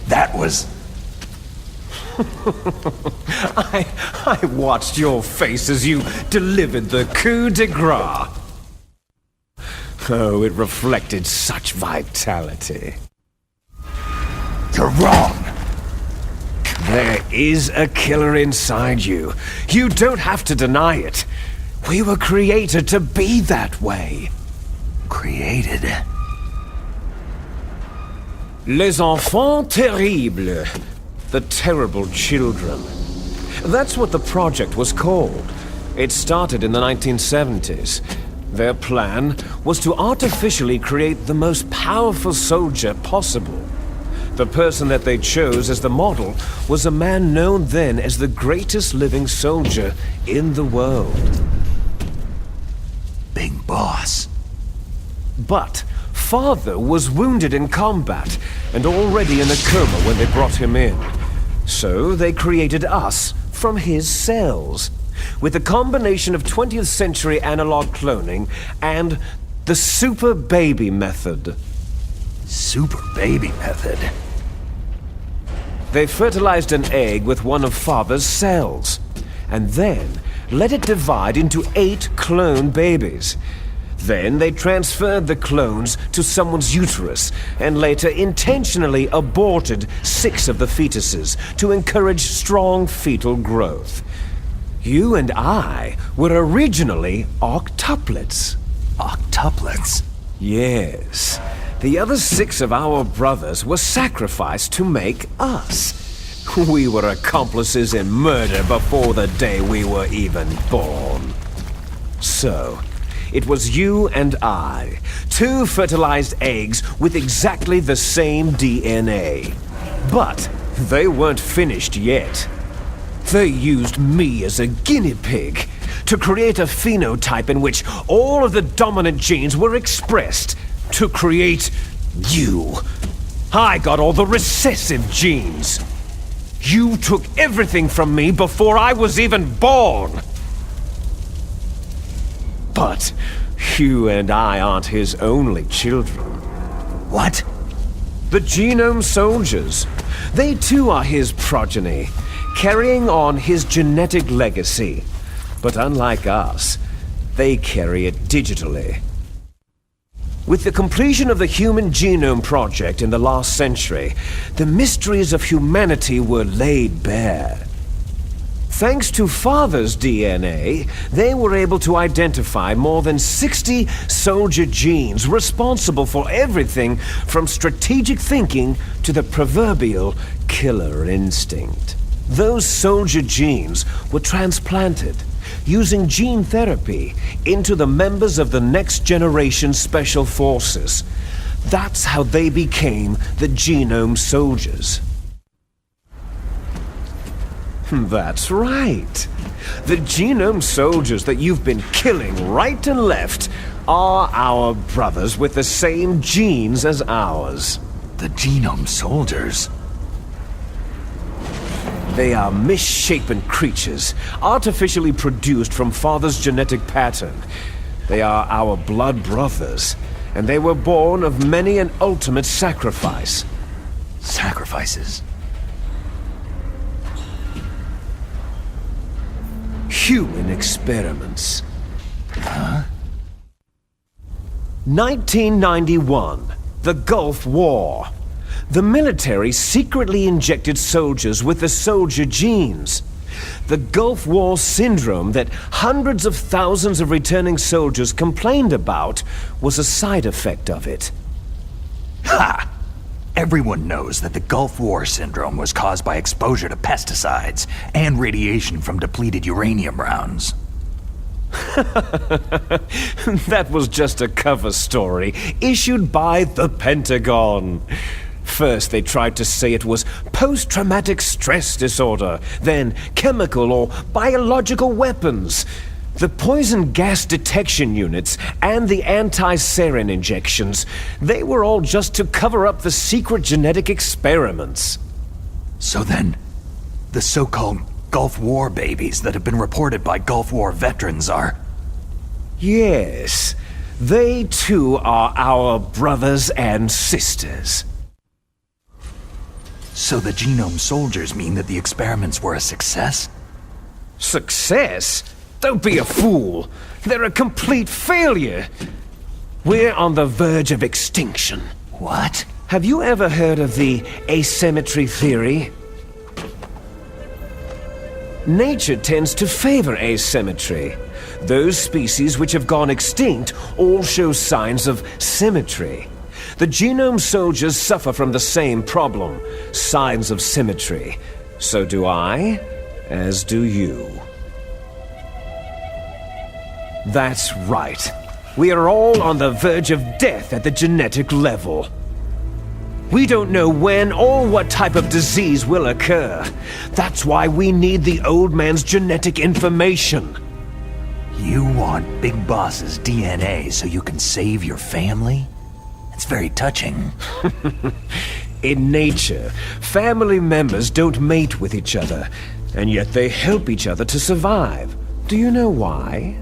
That was... I watched your face as you delivered the coup de grace. Oh, it reflected such vitality. You're wrong! There is a killer inside you. You don't have to deny it. We were created to be that way. Created? Les enfants terribles. The terrible children. That's what the project was called. It started in the 1970s. Their plan was to artificially create the most powerful soldier possible. The person that they chose as the model was a man known then as the greatest living soldier in the world. Big Boss. But Father was wounded in combat and already in a coma when they brought him in. So they created us from his cells, with a combination of 20th century analog cloning and the Super Baby method. Super Baby method? They fertilized an egg with one of Father's cells, and then let it divide into 8 clone babies. Then they transferred the clones to someone's uterus, and later intentionally aborted 6 of the fetuses to encourage strong fetal growth. You and I were originally octuplets. Octuplets? Yes. The other 6 of our brothers were sacrificed to make us. We were accomplices in murder before the day we were even born. So, it was you and I, 2 fertilized eggs with exactly the same DNA. But they weren't finished yet. They used me as a guinea pig to create a phenotype in which all of the dominant genes were expressed to create you. I got all the recessive genes. You took everything from me before I was even born. But you and I aren't his only children. What? The Genome Soldiers. They too are his progeny, carrying on his genetic legacy. But unlike us, they carry it digitally. With the completion of the Human Genome Project in the last century, the mysteries of humanity were laid bare. Thanks to Father's DNA, they were able to identify more than 60 soldier genes responsible for everything from strategic thinking to the proverbial killer instinct. Those soldier genes were transplanted using gene therapy into the members of the Next Generation Special Forces. That's how they became the Genome Soldiers. That's right. The Genome Soldiers that you've been killing right and left are our brothers with the same genes as ours. The Genome Soldiers? They are misshapen creatures, artificially produced from Father's genetic pattern. They are our blood brothers, and they were born of many an ultimate sacrifice. Sacrifices? Human experiments. Huh? 1991, the Gulf War. The military secretly injected soldiers with the soldier genes. The Gulf War syndrome that hundreds of thousands of returning soldiers complained about was a side effect of it. Ha! Everyone knows that the Gulf War syndrome was caused by exposure to pesticides and radiation from depleted uranium rounds. That was just a cover story issued by the Pentagon. First, they tried to say it was post-traumatic stress disorder, then chemical or biological weapons. The poison gas detection units and the anti-sarin injections, they were all just to cover up the secret genetic experiments. So then, the so-called Gulf War babies that have been reported by Gulf War veterans are... Yes, they too are our brothers and sisters. So the Genome Soldiers mean that the experiments were a success? Success? Don't be a fool. They're a complete failure. We're on the verge of extinction. What? Have you ever heard of the asymmetry theory? Nature tends to favor asymmetry. Those species which have gone extinct all show signs of symmetry. The Genome Soldiers suffer from the same problem, signs of symmetry. So do I, as do you. That's right. We are all on the verge of death at the genetic level. We don't know when or what type of disease will occur. That's why we need the old man's genetic information. You want Big Boss's DNA so you can save your family? It's very touching. In nature, family members don't mate with each other, and yet they help each other to survive. Do you know why?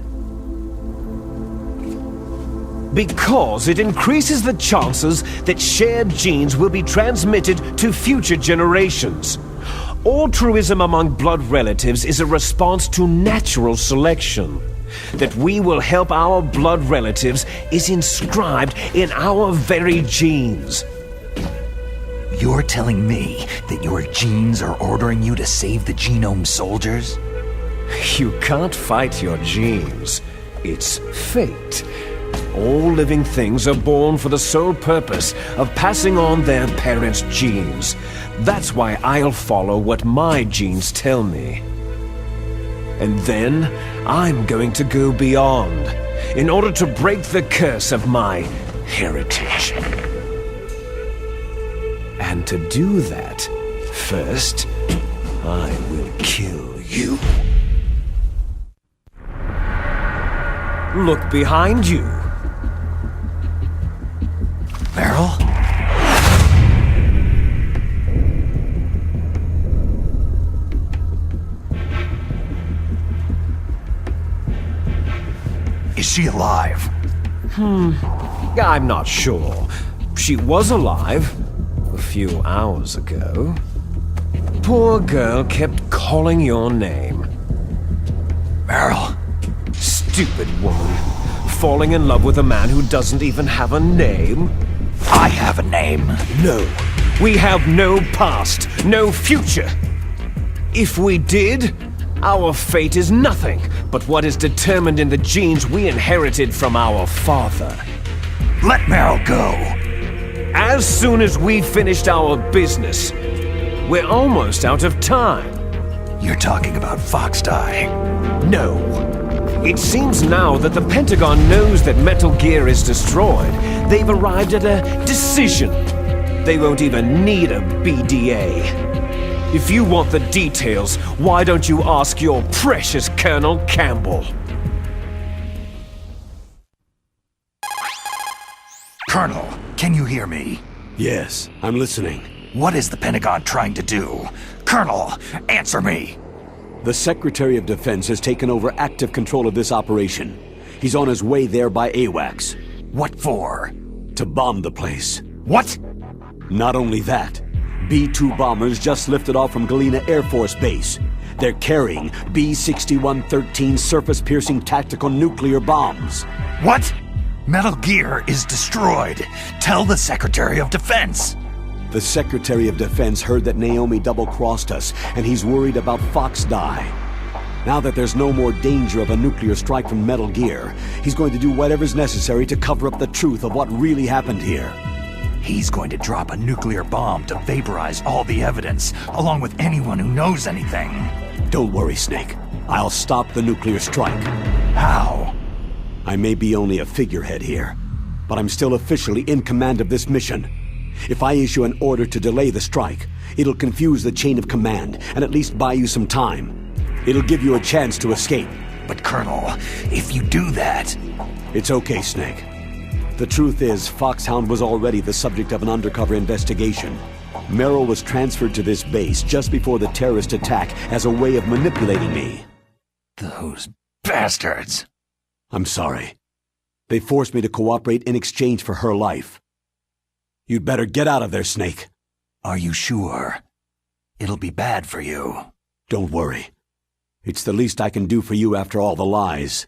Because it increases the chances that shared genes will be transmitted to future generations. Altruism among blood relatives is a response to natural selection. That we will help our blood relatives is inscribed in our very genes. You're telling me that your genes are ordering you to save the Genome Soldiers? You can't fight your genes. It's fate. all living things are born for the sole purpose of passing on their parents' genes. That's why I'll follow what my genes tell me. And then I'm going to go beyond in order to break the curse of my heritage. And to do that, first, I will kill you. Look behind you. Meryl? Is she alive? I'm not sure. She was alive a few hours ago. Poor girl kept calling your name. Meryl? Stupid woman. Falling in love with a man who doesn't even have a name? I have a name. No. We have no past, no future. If we did, our fate is nothing but what is determined in the genes we inherited from our father. Let Meryl go. As soon as we finished our business, we're almost out of time. You're talking about Foxdie. No. It seems now that the Pentagon knows that Metal Gear is destroyed. They've arrived at a decision. They won't even need a BDA. If you want the details, why don't you ask your precious Colonel Campbell? Colonel, can you hear me? Yes, I'm listening. What is the Pentagon trying to do? Colonel, answer me! The Secretary of Defense has taken over active control of this operation. He's on his way there by AWACS. What for? To bomb the place. What? Not only that, B-2 bombers just lifted off from Galena Air Force Base. They're carrying B-6113 surface-piercing tactical nuclear bombs. What? Metal Gear is destroyed. Tell the Secretary of Defense. The Secretary of Defense heard that Naomi double-crossed us, and he's worried about Foxdie. Now that there's no more danger of a nuclear strike from Metal Gear, he's going to do whatever's necessary to cover up the truth of what really happened here. He's going to drop a nuclear bomb to vaporize all the evidence, along with anyone who knows anything. Don't worry, Snake. I'll stop the nuclear strike. How? I may be only a figurehead here, but I'm still officially in command of this mission. If I issue an order to delay the strike, it'll confuse the chain of command and at least buy you some time. It'll give you a chance to escape. But Colonel, if you do that... It's okay, Snake. The truth is, Foxhound was already the subject of an undercover investigation. Meryl was transferred to this base just before the terrorist attack as a way of manipulating me. Those bastards! I'm sorry. They forced me to cooperate in exchange for her life. You'd better get out of there, Snake. Are you sure? It'll be bad for you. Don't worry. It's the least I can do for you after all the lies.